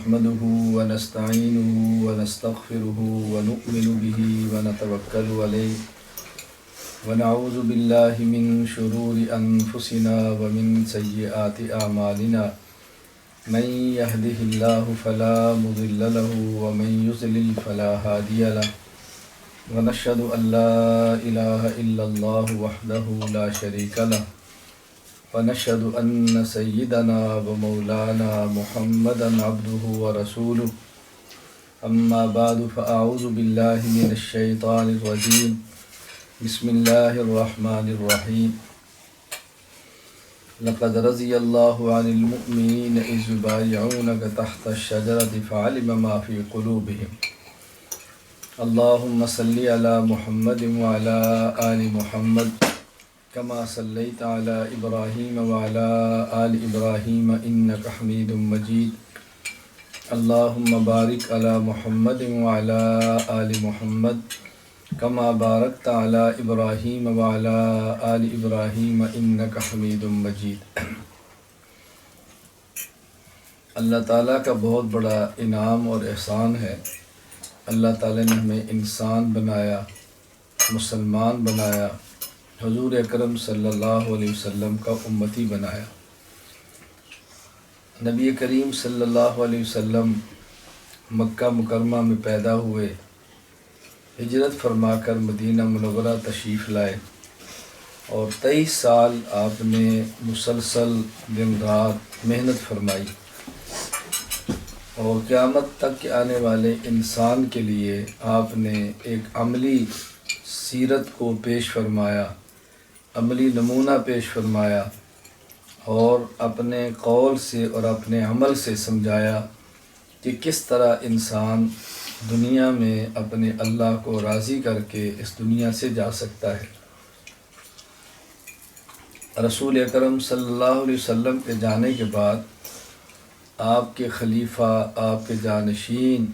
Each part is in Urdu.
نحمده ونستعينه ونستغفره ونؤمن به ونتوكل عليه ونعوذ بالله من شرور أنفسنا ومن سيئات أعمالنا من يهده الله فلا مضل له ومن يضلل فلا هادي له ونشهد أن لا إله إلا الله وحده لا شريك له ونشهد أن سيدنا ومولانا محمدا عبده ورسوله أما بعد فأعوذ بالله من الشيطان الرجيم بسم الله الرحمن الرحيم لقد رضي الله عن المؤمنين إذ يبايعونك تحت الشجرة فعلم ما في قلوبهم اللهم صل على محمد وعلى آل محمد كما صليت على إبراهيم وعلى آل إبراهيم إنك حميد مجيد اللهم بارك على محمد وعلى آل محمد كما باركت على إبراهيم وعلى آل إبراهيم إنك حميد مجيد۔ اللہ تعالیٰ کا بہت بڑا انعام اور احسان ہے۔ اللہ تعالیٰ نے ہمیں انسان بنایا، مسلمان بنایا، حضور اکرم صلی اللہ علیہ وسلم کا امتی بنایا۔ نبی کریم صلی اللہ علیہ وسلم مکہ مکرمہ میں پیدا ہوئے، ہجرت فرما کر مدینہ منورہ تشریف لائے اور 23 سال آپ نے مسلسل دن رات محنت فرمائی اور قیامت تک کے آنے والے انسان کے لیے آپ نے ایک عملی سیرت کو پیش فرمایا، عملی نمونہ پیش فرمایا اور اپنے قول سے اور اپنے عمل سے سمجھایا کہ کس طرح انسان دنیا میں اپنے اللہ کو راضی کر کے اس دنیا سے جا سکتا ہے۔ رسول اکرم صلی اللہ علیہ وسلم کے جانے کے بعد آپ کے خلیفہ، آپ کے جانشین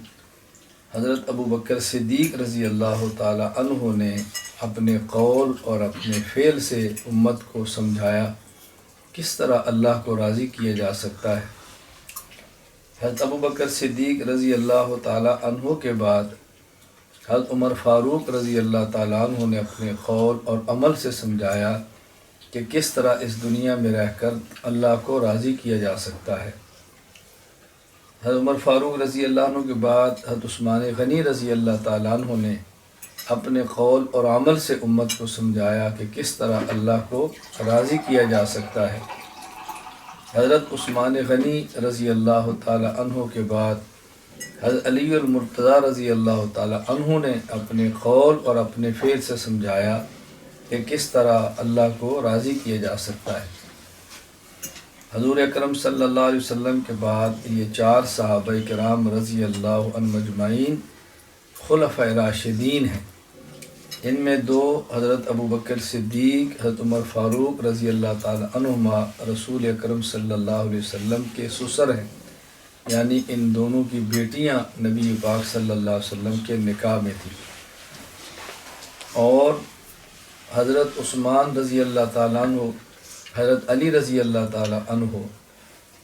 حضرت ابوبکر صدیق رضی اللہ تعالی عنہ نے اپنے قول اور اپنے فعل سے امت کو سمجھایا کس طرح اللہ کو راضی کیا جا سکتا ہے۔ حضرت ابوبکر صدیق رضی اللہ تعالی عنہ کے بعد حضرت عمر فاروق رضی اللہ تعالی عنہ نے اپنے قول اور عمل سے سمجھایا کہ کس طرح اس دنیا میں رہ کر اللہ کو راضی کیا جا سکتا ہے۔ حضرت عمر فاروق رضی اللہ عنہ کے بعد حضرت عثمان غنی رضی اللہ تعالی عنہ نے اپنے قول اور عمل سے امت کو سمجھایا کہ کس طرح اللہ کو راضی کیا جا سکتا ہے۔ حضرت عثمان غنی رضی اللہ تعالی عنہ کے بعد حضرت علی المرتضیٰ رضی اللہ تعالی عنہ نے اپنے قول اور اپنے فعل سے سمجھایا کہ کس طرح اللہ کو راضی کیا جا سکتا ہے۔ حضور اکرم صلی اللہ علیہ وسلم کے بعد یہ 4 صحابہ کرام رضی اللہ عنہم اجمعین خلفائے راشدین ہیں۔ ان میں 2 حضرت ابوبکر صدیق، حضرت عمر فاروق رضی اللہ تعالی عنہما رسول اکرم صلی اللہ علیہ وسلم کے سسر ہیں، یعنی ان دونوں کی بیٹیاں نبی پاک صلی اللہ علیہ وسلم کے نکاح میں تھیں۔ اور حضرت عثمان رضی اللہ تعالیٰ عنہ، حضرت علی رضی اللہ تعالیٰ عنہ،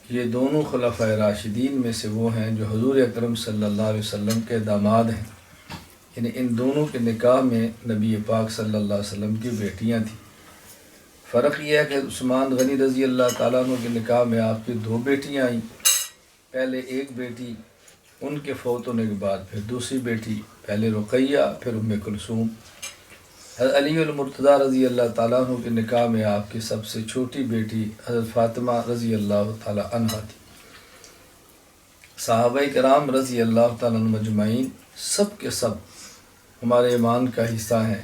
یہ دونوں خلفائے راشدین میں سے وہ ہیں جو حضور اکرم صلی اللہ علیہ وسلم کے داماد ہیں، یعنی ان دونوں کے نکاح میں نبی پاک صلی اللہ علیہ وسلم کی بیٹیاں تھیں۔ فرق یہ ہے کہ عثمان غنی رضی اللہ تعالیٰ عنہ کے نکاح میں آپ کی 2 بیٹیاں آئیں، پہلے ایک بیٹی، ان کے فوت ہونے کے بعد پھر دوسری بیٹی، پہلے رقیہ پھر ام کلثوم۔ حضرت علی المرتضیٰ رضی اللہ تعالیٰ عنہ کے نکاح میں آپ کی سب سے چھوٹی بیٹی حضرت فاطمہ رضی اللہ تعالیٰ عنہا تھی۔ صحابہ کرام رضی اللہ تعالیٰ عنہ مجمعین سب کے سب ہمارے ایمان کا حصہ ہیں،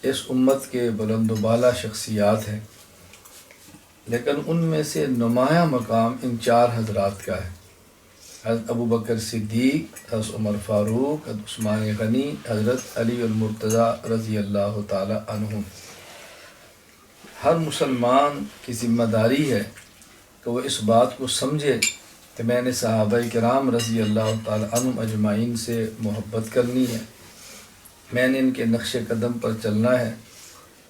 اس امت کے بلند و بالا شخصیات ہیں، لیکن ان میں سے نمایاں مقام ان 4 حضرات کا ہے۔ حضرت ابوبکر صدیق، حضرت عمر فاروق، حضرت عثمان غنی، حضرت علی المرتضیٰ رضی اللہ تعالی عنہ۔ ہر مسلمان کی ذمہ داری ہے کہ وہ اس بات کو سمجھے کہ میں نے صحابہ کرام رضی اللہ تعالی عنہم اجمعین سے محبت کرنی ہے، میں نے ان کے نقش قدم پر چلنا ہے،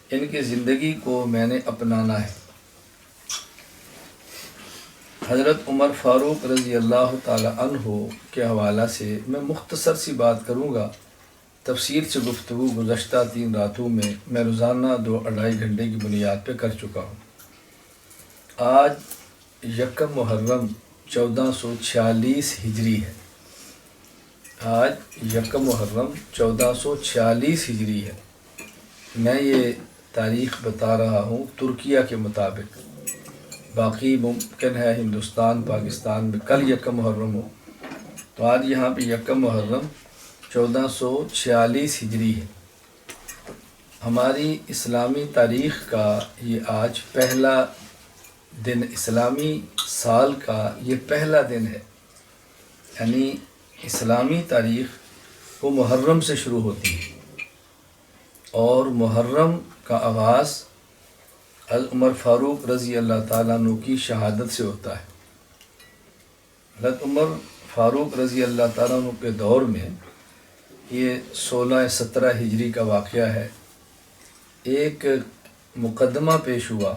ان کی زندگی کو میں نے اپنانا ہے۔ حضرت عمر فاروق رضی اللہ تعالی عنہ کے حوالہ سے میں مختصر سی بات کروں گا۔ تفصیل سے گفتگو گزشتہ 3 راتوں میں روزانہ 2-2.5 گھنٹے کی بنیاد پہ کر چکا ہوں۔ آج 1 محرم 1446 ہجری ہے۔ آج 1 محرم 1446 ہجری ہے۔ میں یہ تاریخ بتا رہا ہوں ترکیہ کے مطابق، باقی ممکن ہے ہندوستان پاکستان میں کل 1 محرم ہو، تو آج یہاں پہ 1 محرم 1446 ہجری ہے۔ ہماری اسلامی تاریخ کا یہ آج پہلا دن، اسلامی سال کا یہ پہلا دن ہے، یعنی اسلامی تاریخ وہ محرم سے شروع ہوتی ہے، اور محرم کا آغاز حضرت عمر فاروق رضی اللہ تعالیٰ عنہ کی شہادت سے ہوتا ہے۔ حضرت عمر فاروق رضی اللہ تعالیٰ عنہ کے دور میں یہ 16-17 ہجری کا واقعہ ہے۔ ایک مقدمہ پیش ہوا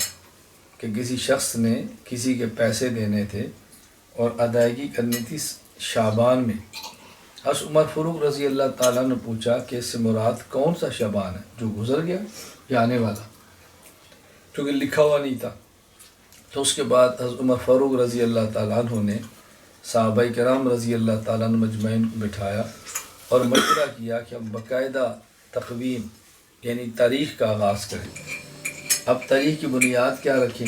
کہ کسی شخص نے کسی کے پیسے دینے تھے اور ادائیگی کرنی تھی شعبان میں۔ حضرت عمر فاروق رضی اللہ تعالیٰ نے پوچھا کہ اس سے مراد کون سا شعبان ہے، جو گزر گیا یا آنے والا، کیونکہ لکھا ہوا نہیں تھا۔ تو اس کے بعد حضرت عمر فاروق رضی اللہ تعالیٰ عنہ نے صحابہ کرام رضی اللہ تعالیٰ عنہ مجمعین کو بٹھایا اور مشورہ کیا کہ ہم باقاعدہ تقویم یعنی تاریخ کا آغاز کریں۔ اب تاریخ کی بنیاد کیا رکھیں؟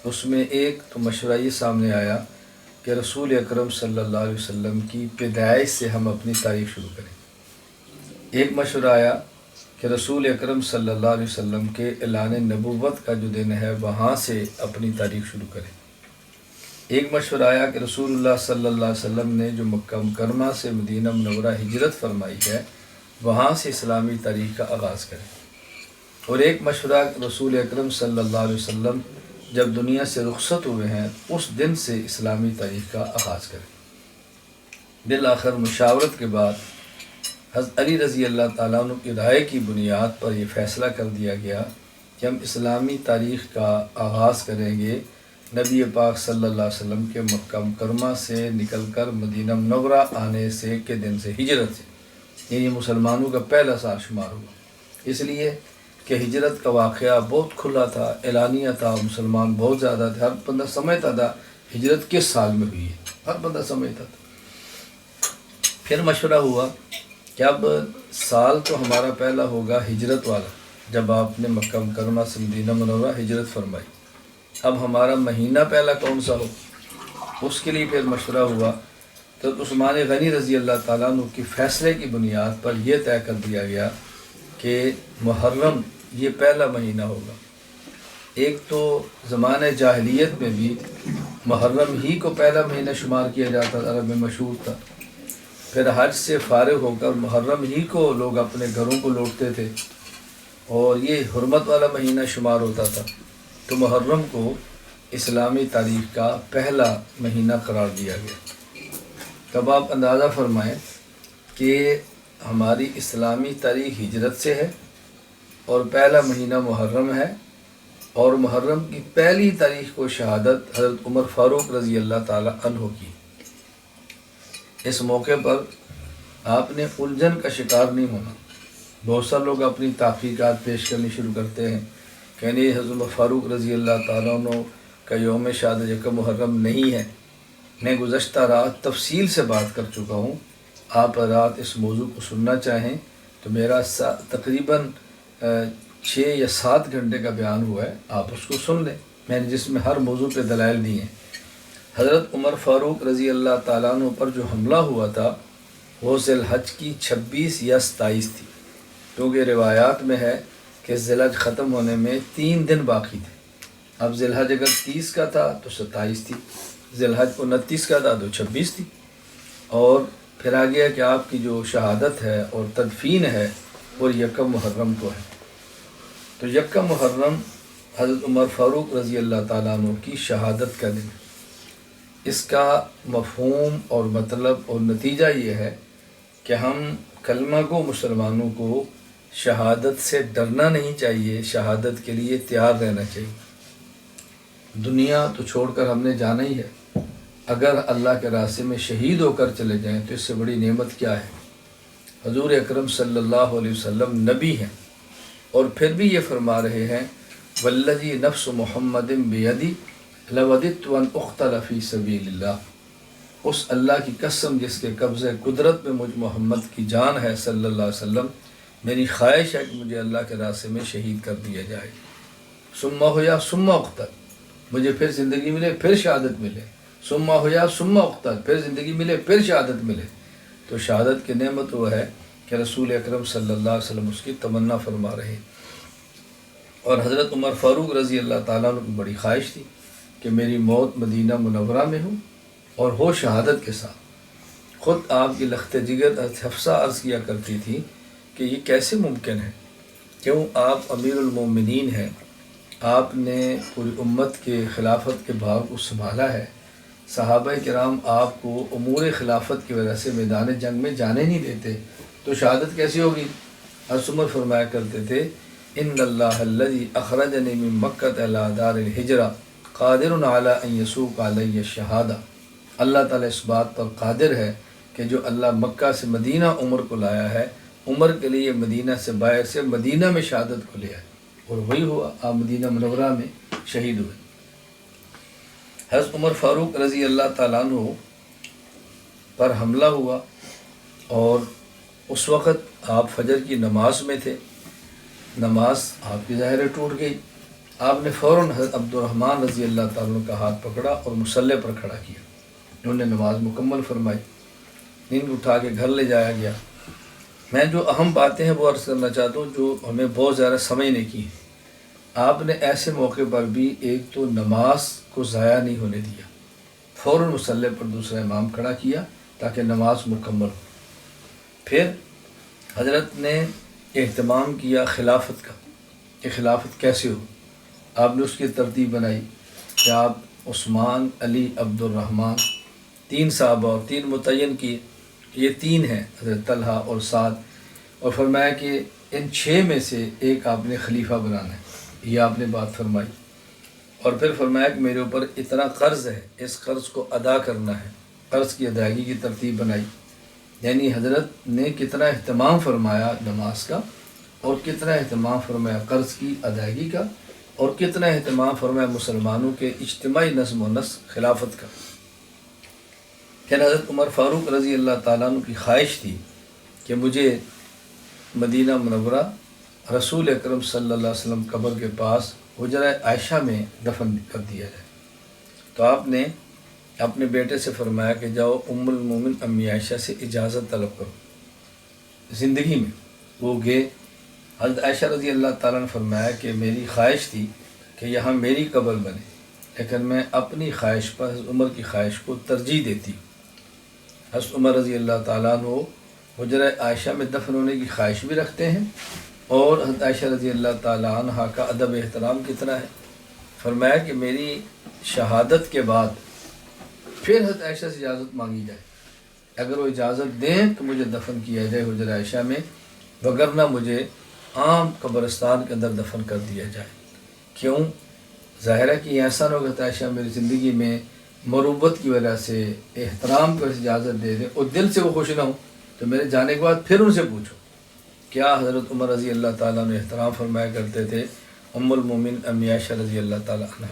اس میں ایک تو مشورہ یہ سامنے آیا کہ رسول اکرم صلی اللہ علیہ وسلم کی پیدائش سے ہم اپنی تاریخ شروع کریں۔ ایک مشورہ آیا کہ رسول اکرم صلی اللہ علیہ وسلم کے اعلان نبوت کا جو دن ہے وہاں سے اپنی تاریخ شروع کریں۔ ایک مشورہ آیا کہ رسول اللہ صلی اللہ علیہ وسلم نے جو مکہ مکرمہ سے مدینہ منورہ ہجرت فرمائی ہے وہاں سے اسلامی تاریخ کا آغاز کریں۔ اور ایک مشورہ رسول اکرم صلی اللہ علیہ وسلم جب دنیا سے رخصت ہوئے ہیں اس دن سے اسلامی تاریخ کا آغاز کریں۔ بالآخر مشاورت کے بعد حضرت علی رضی اللہ تعالیٰ عنہ کی رائے کی بنیاد پر یہ فیصلہ کر دیا گیا کہ ہم اسلامی تاریخ کا آغاز کریں گے نبی پاک صلی اللہ علیہ وسلم کے مکہ مکرمہ سے نکل کر مدینہ منورہ آنے سے کے دن سے، ہجرت سے، یعنی مسلمانوں کا پہلا سال شمار ہوا، اس لیے کہ ہجرت کا واقعہ بہت کھلا تھا، اعلانیہ تھا، مسلمان بہت زیادہ تھے، ہر بندہ سمجھتا تھا ہجرت کس سال میں ہوئی ہے، ہر بندہ سمجھتا تھا۔ پھر مشورہ ہوا کہ اب سال تو ہمارا پہلا ہوگا ہجرت والا، جب آپ نے مکہ مکرمہ سے مدینہ منورہ ہجرت فرمائی، اب ہمارا مہینہ پہلا کون سا ہو، اس کے لیے پھر مشورہ ہوا۔ تو عثمان غنی رضی اللہ تعالیٰ عنہ کی فیصلے کی بنیاد پر یہ طے کر دیا گیا کہ محرم یہ پہلا مہینہ ہوگا۔ ایک تو زمانہ جاہلیت میں بھی محرم ہی کو پہلا مہینہ شمار کیا جاتا تھا، عرب میں مشہور تھا۔ پھر حج سے فارغ ہو کر محرم ہی کو لوگ اپنے گھروں کو لوٹتے تھے اور یہ حرمت والا مہینہ شمار ہوتا تھا، تو محرم کو اسلامی تاریخ کا پہلا مہینہ قرار دیا گیا۔ تب آپ اندازہ فرمائیں کہ ہماری اسلامی تاریخ ہجرت سے ہے اور پہلا مہینہ محرم ہے، اور محرم کی پہلی تاریخ کو شہادت حضرت عمر فاروق رضی اللہ تعالی عنہ کی۔ اس موقع پر آپ نے الجھن کا شکار نہیں ہونا۔ بہت سارے لوگ اپنی تحقیقات پیش کرنی شروع کرتے ہیں کہ نہیں، حضرت عمر فاروق رضی اللہ تعالیٰ عنہ کا یوم شہادت 1 محرم نہیں ہے۔ میں گزشتہ رات تفصیل سے بات کر چکا ہوں، آپ رات اس موضوع کو سننا چاہیں تو میرا تقریباً 6 یا 7 گھنٹے کا بیان ہوا ہے، آپ اس کو سن لیں، میں نے جس میں ہر موضوع پہ دلائل دی ہیں۔ حضرت عمر فاروق رضی اللہ تعالیٰ عنہ پر جو حملہ ہوا تھا وہ ذی الحج کی 26 یا 27 تھی، کیونکہ روایات میں ہے کہ ذی الحج ختم ہونے میں 3 دن باقی تھے۔ اب ذی الحج اگر 30 کا تھا تو 27 تھی، ذی الحج 29 کا تھا تو 26 تھی، اور پھر آگیا کہ آپ کی جو شہادت ہے اور تدفین ہے وہ 1 محرم کو ہے۔ تو 1 محرم حضرت عمر فاروق رضی اللہ تعالیٰ عنہ کی شہادت کا دن۔ اس کا مفہوم اور مطلب اور نتیجہ یہ ہے کہ ہم کلمہ کو مسلمانوں کو شہادت سے ڈرنا نہیں چاہیے، شہادت کے لیے تیار رہنا چاہیے۔ دنیا تو چھوڑ کر ہم نے جانا ہی ہے، اگر اللہ کے راستے میں شہید ہو کر چلے جائیں تو اس سے بڑی نعمت کیا ہے۔ حضور اکرم صلی اللہ علیہ وسلم نبی ہیں، اور پھر بھی یہ فرما رہے ہیں والذی نفس محمد بیدی لوددت ان اقتل فی سبیل اللہ، اس اللہ کی قسم جس کے قبضے قدرت میں مجھ محمد کی جان ہے صلی اللہ علیہ وسلم، میری خواہش ہے کہ مجھے اللہ کے راستے میں شہید کر دیا جائے۔ ثم ہویا ثم اقتل، مجھے پھر زندگی ملے پھر شہادت ملے، ثم ہویا ثم اقتل، پھر زندگی ملے پھر شہادت ملے۔ تو شہادت کی نعمت وہ ہے کہ رسول اکرم صلی اللہ علیہ وسلم اس کی تمنا فرما رہے۔ اور حضرت عمر فاروق رضی اللہ تعالیٰ عنہ کی بڑی خواہش تھی کہ میری موت مدینہ منورہ میں ہو اور ہو شہادت کے ساتھ۔ خود آپ کی لخت جگر حفصہ عرض کیا کرتی تھی کہ یہ کیسے ممکن ہے، کیوں آپ امیر المومنین ہیں، آپ نے پوری امت کے خلافت کے بھار کو سنبھالا ہے، صحابہ کرام آپ کو امور خلافت کی وجہ سے میدان جنگ میں جانے نہیں دیتے، تو شہادت کیسی ہوگی؟ حضرت عمر فرمایا کرتے تھے ان اللہ الذی اخرجنی من مکۃ الی دار الہجرہ قادر علی ان یسوق علی الشہادہ، اللہ تعالیٰ اس بات پر قادر ہے کہ جو اللہ مکہ سے مدینہ عمر کو لایا ہے، عمر کے لیے مدینہ سے باہر سے مدینہ میں شہادت کو لے آئے، اور وہی ہوا، آپ مدینہ منورہ میں شہید ہوئے۔ حضرت عمر فاروق رضی اللہ تعالیٰ عنہ پر حملہ ہوا، اور اس وقت آپ فجر کی نماز میں تھے، نماز آپ کی ظاہر ٹوٹ گئی، آپ نے فوراً حضرت عبد الرحمن رضی اللہ تعالیٰ عنہ کا ہاتھ پکڑا اور مصلی پر کھڑا کیا، انہوں نے نماز مکمل فرمائی، نیند اٹھا کے گھر لے جایا گیا۔ میں جو اہم باتیں ہیں وہ عرض کرنا چاہتا ہوں جو ہمیں بہت زیادہ سمجھنے کی ہیں۔ آپ نے ایسے موقع پر بھی ایک تو نماز کو ضائع نہیں ہونے دیا، فوراً مصلی پر دوسرا امام کھڑا کیا تاکہ نماز مکمل ہو۔ پھر حضرت نے اہتمام کیا خلافت کا کہ خلافت کیسے ہو، آپ نے اس کی ترتیب بنائی کہ آپ عثمان، علی، عبد الرحمن، 3 صحابہ اور 3 متعین کیے، یہ 3 ہیں حضرت طلحہ اور سعد، اور فرمایا کہ ان 6 میں سے ایک آپ نے خلیفہ بنانا ہے، یہ آپ نے بات فرمائی۔ اور پھر فرمایا کہ میرے اوپر اتنا قرض ہے، اس قرض کو ادا کرنا ہے، قرض کی ادائیگی کی ترتیب بنائی۔ یعنی حضرت نے کتنا اہتمام فرمایا نماز کا، اور کتنا اہتمام فرمایا قرض کی ادائیگی کا، اور کتنا اہتمام فرمایا مسلمانوں کے اجتماعی نظم و نسق خلافت کا۔ پھر حضرت عمر فاروق رضی اللہ تعالیٰ عنہ کی خواہش تھی کہ مجھے مدینہ منورہ رسول اکرم صلی اللہ علیہ وسلم قبر کے پاس حجرہ عائشہ میں دفن کر دیا جائے، تو آپ نے اپنے بیٹے سے فرمایا کہ جاؤ ام المومن امی عائشہ سے اجازت طلب کرو زندگی میں۔ وہ گئے، حضرت عائشہ رضی اللہ تعالیٰ نے فرمایا کہ میری خواہش تھی کہ یہاں میری قبر بنے، لیکن میں اپنی خواہش پر حضرت عمر کی خواہش کو ترجیح دیتی ہوں۔ حضرت عمر رضی اللہ تعالیٰ عنہ حجرہ عائشہ میں دفن ہونے کی خواہش بھی رکھتے ہیں، اور حضرت عائشہ رضی اللہ تعالیٰ عنہ کا ادب احترام کتنا ہے، فرمایا کہ میری شہادت کے بعد پھر حضرت عائشہ سے اجازت مانگی جائے، اگر وہ اجازت دیں تو مجھے دفن کیا جائے حجرہ عائشہ میں، وگرنہ مجھے عام قبرستان کے اندر دفن کر دیا جائے۔ کیوں؟ ظاہر ہے کہ یہ ایسا نہ ہو کہ عائشہ میری زندگی میں مروت کی وجہ سے، احترام کی وجہ سے اجازت دے دیں اور دل سے وہ خوش نہ ہوں، تو میرے جانے کے بعد پھر ان سے پوچھو۔ کیا حضرت عمر رضی اللہ تعالیٰ نے احترام فرمایا کرتے تھے ام المومن امی عائشہ رضی اللہ تعالیٰ عنہ۔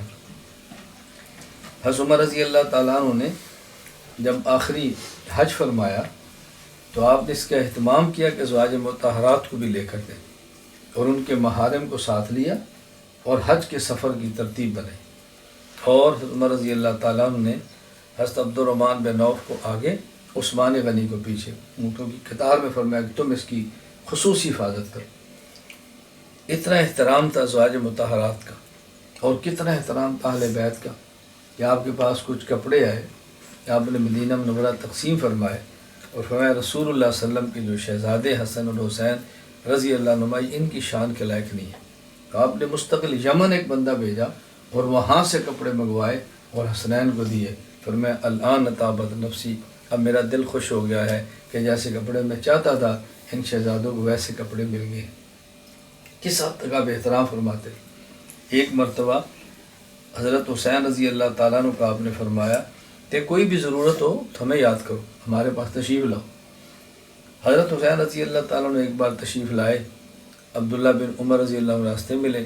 حضرت عمر رضی اللہ تعالیٰ عنہ نے جب آخری حج فرمایا تو آپ نے اس کا اہتمام کیا کہ ازواج مطہرات کو بھی لے کر گئے، اور ان کے محارم کو ساتھ لیا، اور حج کے سفر کی ترتیب بنائی، اور حضرت عمر رضی اللہ تعالیٰ عنہ نے حضرت عبد الرحمن بن عوف کو آگے، عثمان غنی کو پیچھے، اونٹوں کی قطار میں فرمایا کہ تم اس کی خصوصی حفاظت کرو۔ اتنا احترام تھا ازواج مطہرات کا، اور کتنا احترام تھا اہل بیت کا کہ آپ کے پاس کچھ کپڑے آئے، آپ نے مدینہ منورہ تقسیم فرمائے، اور فرمایا رسول اللہ صلی اللہ علیہ وسلم کے جو شہزادے حسن اور حسین رضی اللہ عنہما ان کی شان کے لائق نہیں ہے، تو آپ نے مستقل یمن ایک بندہ بھیجا اور وہاں سے کپڑے منگوائے اور حسنین کو دیے، فرمایا الآن طابت نفسی، اب میرا دل خوش ہو گیا ہے کہ جیسے کپڑے میں چاہتا تھا ان شہزادوں کو ویسے کپڑے مل گئے۔ کس حد تک آپ احترام فرماتے۔ ایک مرتبہ حضرت حسین رضی اللہ تعالیٰ عنہ کا آپ نے فرمایا کہ کوئی بھی ضرورت ہو تو ہمیں یاد کرو، ہمارے پاس تشریف لاؤ۔ حضرت حسین رضی اللہ تعالیٰ عنہ ایک بار تشریف لائے، عبداللہ بن عمر رضی اللہ عنہ راستے ملے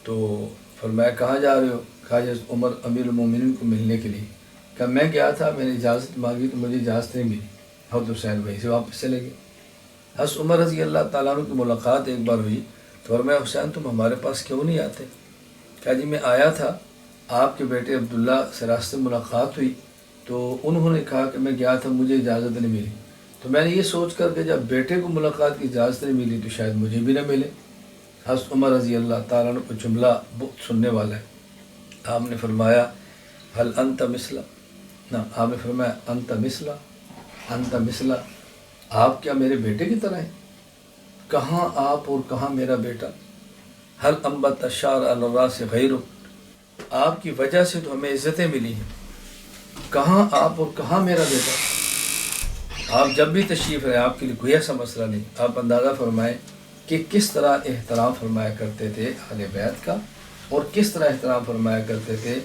تو فرمایا کہاں جا رہے ہو؟ کہا حضرت عمر امیر المومنین کو ملنے کے لیے۔ کہا میں گیا تھا، میں نے اجازت مانگی تو مجھے اجازت نہیں ملی، حضرت حسین بھائی سے واپس چلے گئے۔ حضرت عمر رضی اللہ تعالیٰ عنہ کی ملاقات ایک بار ہوئی تو فرمایا حسین تم ہمارے پاس کیوں نہیں آتے؟ کہا جی میں آیا تھا، آپ کے بیٹے عبداللہ سے راستے ملاقات ہوئی تو انہوں نے کہا کہ میں گیا تھا، مجھے اجازت نہیں ملی، تو میں نے یہ سوچ کر کہ جب بیٹے کو ملاقات کی اجازت نہیں ملی تو شاید مجھے بھی نہ ملے۔ حضرت عمر رضی اللہ تعالیٰ عنہ کو جملہ بہت سننے والا ہے۔ آپ نے فرمایا حل انت مثلا، نہ آپ نے فرمایا انت مثلا، انت مثلا، آپ کیا میرے بیٹے کی طرح ہیں؟ کہاں آپ اور کہاں میرا بیٹا؟ حل انبت الشعر علی الراس غیرک، آپ کی وجہ سے تو ہمیں عزتیں ملی ہیں، کہاں آپ اور کہاں میرا بیٹا؟ آپ جب بھی تشریف رہے آپ کے لیے کوئی ایسا مسئلہ نہیں۔ آپ اندازہ فرمائیں کہ کس طرح احترام فرمایا کرتے تھے اہل بیت کا، اور کس طرح احترام فرمایا کرتے تھے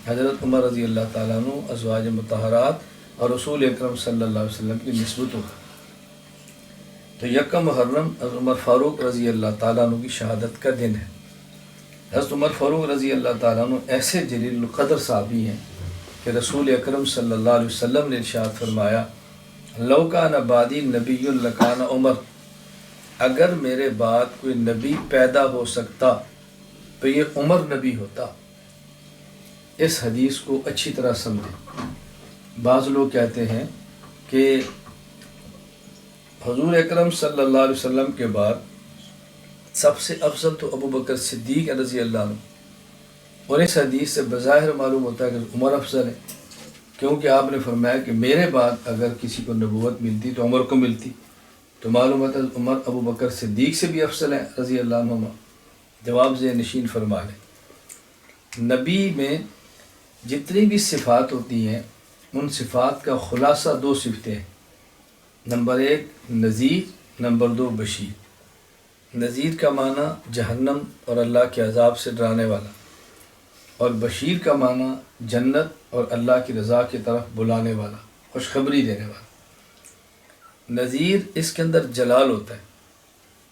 حضرت عمر رضی اللہ تعالیٰ عنہ، ازواج مطہرات اور رسول اکرم صلی اللہ علیہ وسلم کی نسبتوں کا۔ تو یکم محرم حضرت عمر فاروق رضی اللہ تعالیٰ عنہ کی شہادت کا دن ہے۔ حضرت عمر فاروق رضی اللہ تعالیٰ عنہ ایسے جلیل القدر صحابی ہیں کہ رسول اکرم صلی اللہ علیہ وسلم نے ارشاد فرمایا لو کان بعدی نبی لکان عمر، اگر میرے بعد کوئی نبی پیدا ہو سکتا تو یہ عمر نبی ہوتا۔ اس حدیث کو اچھی طرح سمجھیں۔ بعض لوگ کہتے ہیں کہ حضور اکرم صلی اللہ علیہ وسلم کے بعد سب سے افضل تو ابو بکر صدیق رضی اللہ عنہ، اور اس حدیث سے بظاہر معلوم ہوتا ہے کہ عمر افضل ہے، کیونکہ آپ نے فرمایا کہ میرے بعد اگر کسی کو نبوت ملتی تو عمر کو ملتی، تو معلوم ہوتا ہے عمر ابو بکر صدیق سے بھی افضل ہے رضی اللہ عنہ۔ جواب ذہن نشین فرما لیں، نبی میں جتنی بھی صفات ہوتی ہیں ان صفات کا خلاصہ دو صفتیں ہیں، نمبر 1 نذیر، نمبر 2 بشیر۔ نذیر کا معنی جہنم اور اللہ کے عذاب سے ڈرانے والا، اور بشیر کا معنی جنت اور اللہ کی رضا کی طرف بلانے والا، خوشخبری دینے والا۔ نذیر اس کے اندر جلال ہوتا ہے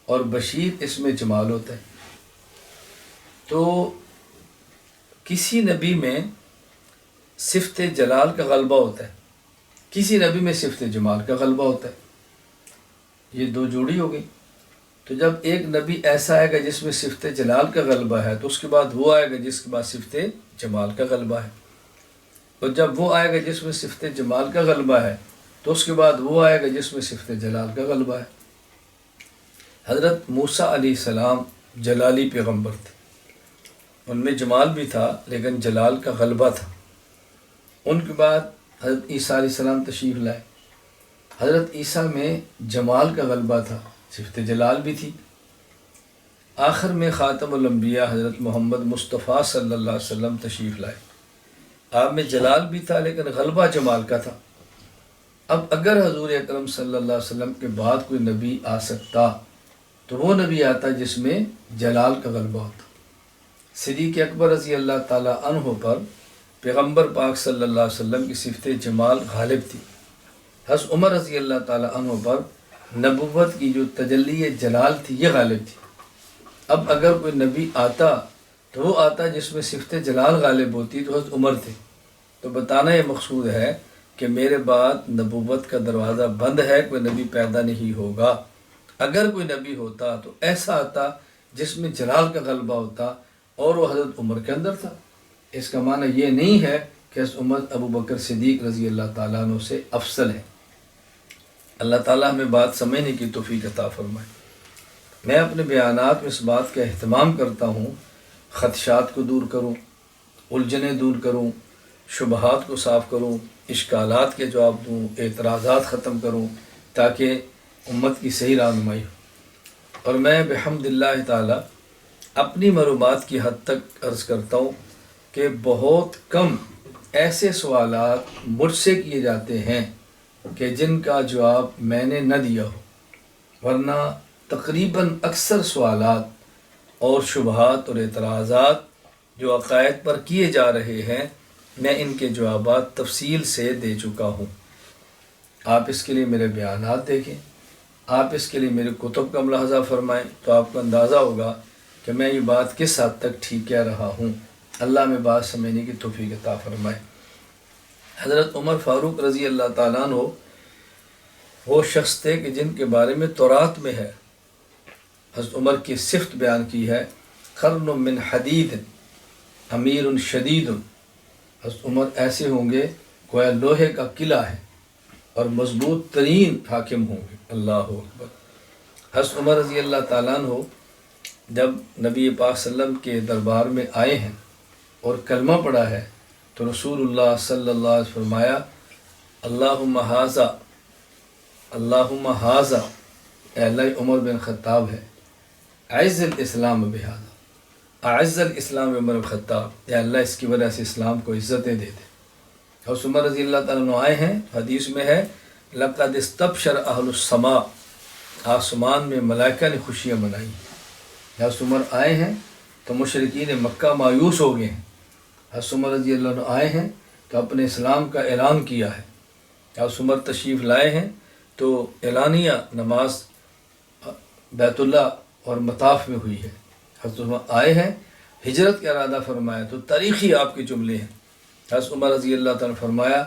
اور بشیر اس میں جمال ہوتا ہے۔ تو کسی نبی میں صفت جلال کا غلبہ ہوتا ہے، کسی نبی میں صفت جمال کا غلبہ ہوتا ہے، یہ دو جوڑی ہو گئی۔ تو جب ایک نبی ایسا آئے گا جس میں صفت جلال کا غلبہ ہے تو اس کے بعد وہ آئے گا جس کے بعد صفت جمال کا غلبہ ہے، اور جب وہ آئے گا جس میں صفت جمال کا غلبہ ہے تو اس کے بعد وہ آئے گا جس میں صفت جلال کا غلبہ ہے۔ حضرت موسیٰ علیہ السلام جلالی پیغمبر تھے، ان میں جمال بھی تھا لیکن جلال کا غلبہ تھا۔ ان کے بعد حضرت عیسیٰ علیہ السلام تشریف لائے، حضرت عیسیٰ میں جمال کا غلبہ تھا، صفت جلال بھی تھی۔ آخر میں خاتم الانبیاء حضرت محمد مصطفیٰ صلی اللہ علیہ وسلم تشریف لائے، آپ میں جلال بھی تھا لیکن غلبہ جمال کا تھا۔ اب اگر حضور اکرم صلی اللہ علیہ وسلم کے بعد کوئی نبی آ سکتا تو وہ نبی آتا جس میں جلال کا غلبہ ہوتا۔ صدیق اکبر رضی اللہ تعالیٰ عنہ پر پیغمبر پاک صلی اللہ علیہ وسلم کی صفت جمال غالب تھی، حضرت عمر رضی اللہ تعالیٰ عنہ پر نبوت کی جو تجلی جلال تھی یہ غالب تھی۔ اب اگر کوئی نبی آتا تو وہ آتا جس میں صفت جلال غالب ہوتی تو حضرت عمر تھے۔ تو بتانا یہ مقصود ہے کہ میرے بعد نبوت کا دروازہ بند ہے، کوئی نبی پیدا نہیں ہوگا۔ اگر کوئی نبی ہوتا تو ایسا آتا جس میں جلال کا غلبہ ہوتا، اور وہ حضرت عمر کے اندر تھا۔ اس کا معنی یہ نہیں ہے کہ حضرت عمر ابو بکر صدیق رضی اللہ تعالیٰ عنہ سے افضل ہے۔ اللہ تعالیٰ ہمیں بات سمجھنے کی توفیق عطا فرمائے۔ میں اپنے بیانات میں اس بات کا اہتمام کرتا ہوں خدشات کو دور کروں، الجھنیں دور کروں، شبہات کو صاف کروں، اشکالات کے جواب دوں، اعتراضات ختم کروں تاکہ امت کی صحیح رہنمائی ہو۔ اور میں بحمد اللہ تعالیٰ اپنی معلومات کی حد تک عرض کرتا ہوں کہ بہت کم ایسے سوالات مجھ سے کیے جاتے ہیں کہ جن کا جواب میں نے نہ دیا ہو، ورنہ تقریباً اکثر سوالات اور شبہات اور اعتراضات جو عقائد پر کیے جا رہے ہیں میں ان کے جوابات تفصیل سے دے چکا ہوں۔ آپ اس کے لیے میرے بیانات دیکھیں، آپ اس کے لیے میرے کتب کا ملاحظہ فرمائیں تو آپ کو اندازہ ہوگا کہ میں یہ بات کس حد تک ٹھیک کہہ رہا ہوں۔ اللہ میں بات سمجھنے کی توفیق عطا فرمائے۔ حضرت عمر فاروق رضی اللہ تعالیٰ عنہ وہ شخص تھے کہ جن کے بارے میں تورات میں ہے، حضرت عمر کی صفت بیان کی ہے، قرن من حدید امیر شدید۔ حضرت عمر ایسے ہوں گے گویا لوہے کا قلعہ ہے اور مضبوط ترین حاکم ہوں گے۔ اللہ اکبر۔ حضرت عمر رضی اللہ تعالیٰ عنہ جب نبی پاک صلی اللہ علیہ وسلم کے دربار میں آئے ہیں اور کلمہ پڑھا ہے تو رسول اللہ صلی اللہ علیہ وسلم فرمایا اللہم ھذا، اللہم ھذا، اے اللہ عمر بن خطاب ہے، اعز الاسلام بہذا، اعز الاسلام عمر بن خطاب، اے اللہ اس کی وجہ سے اسلام کو عزتیں دے دے۔ حضرت عمر رضی اللہ تعالیٰ عنہ آئے ہیں، حدیث میں ہے لقد استبشر اہل السماء، آسمان میں ملائکہ نے خوشیاں منائی۔ حضرت عمر آئے ہیں تو مشرکین مکہ مایوس ہو گئے ہیں، حضرت عمر رضی اللہ عنہ آئے ہیں تو اپنے اسلام کا اعلان کیا ہے۔ حضرت عمر تشریف لائے ہیں تو اعلانیہ نماز بیت اللہ اور مطاف میں ہوئی ہے۔ حضرت عمر آئے ہیں، ہجرت کا ارادہ فرمایا تو تاریخی آپ کے جملے ہیں۔ حضرت عمر رضی اللہ تعالیٰ نے فرمایا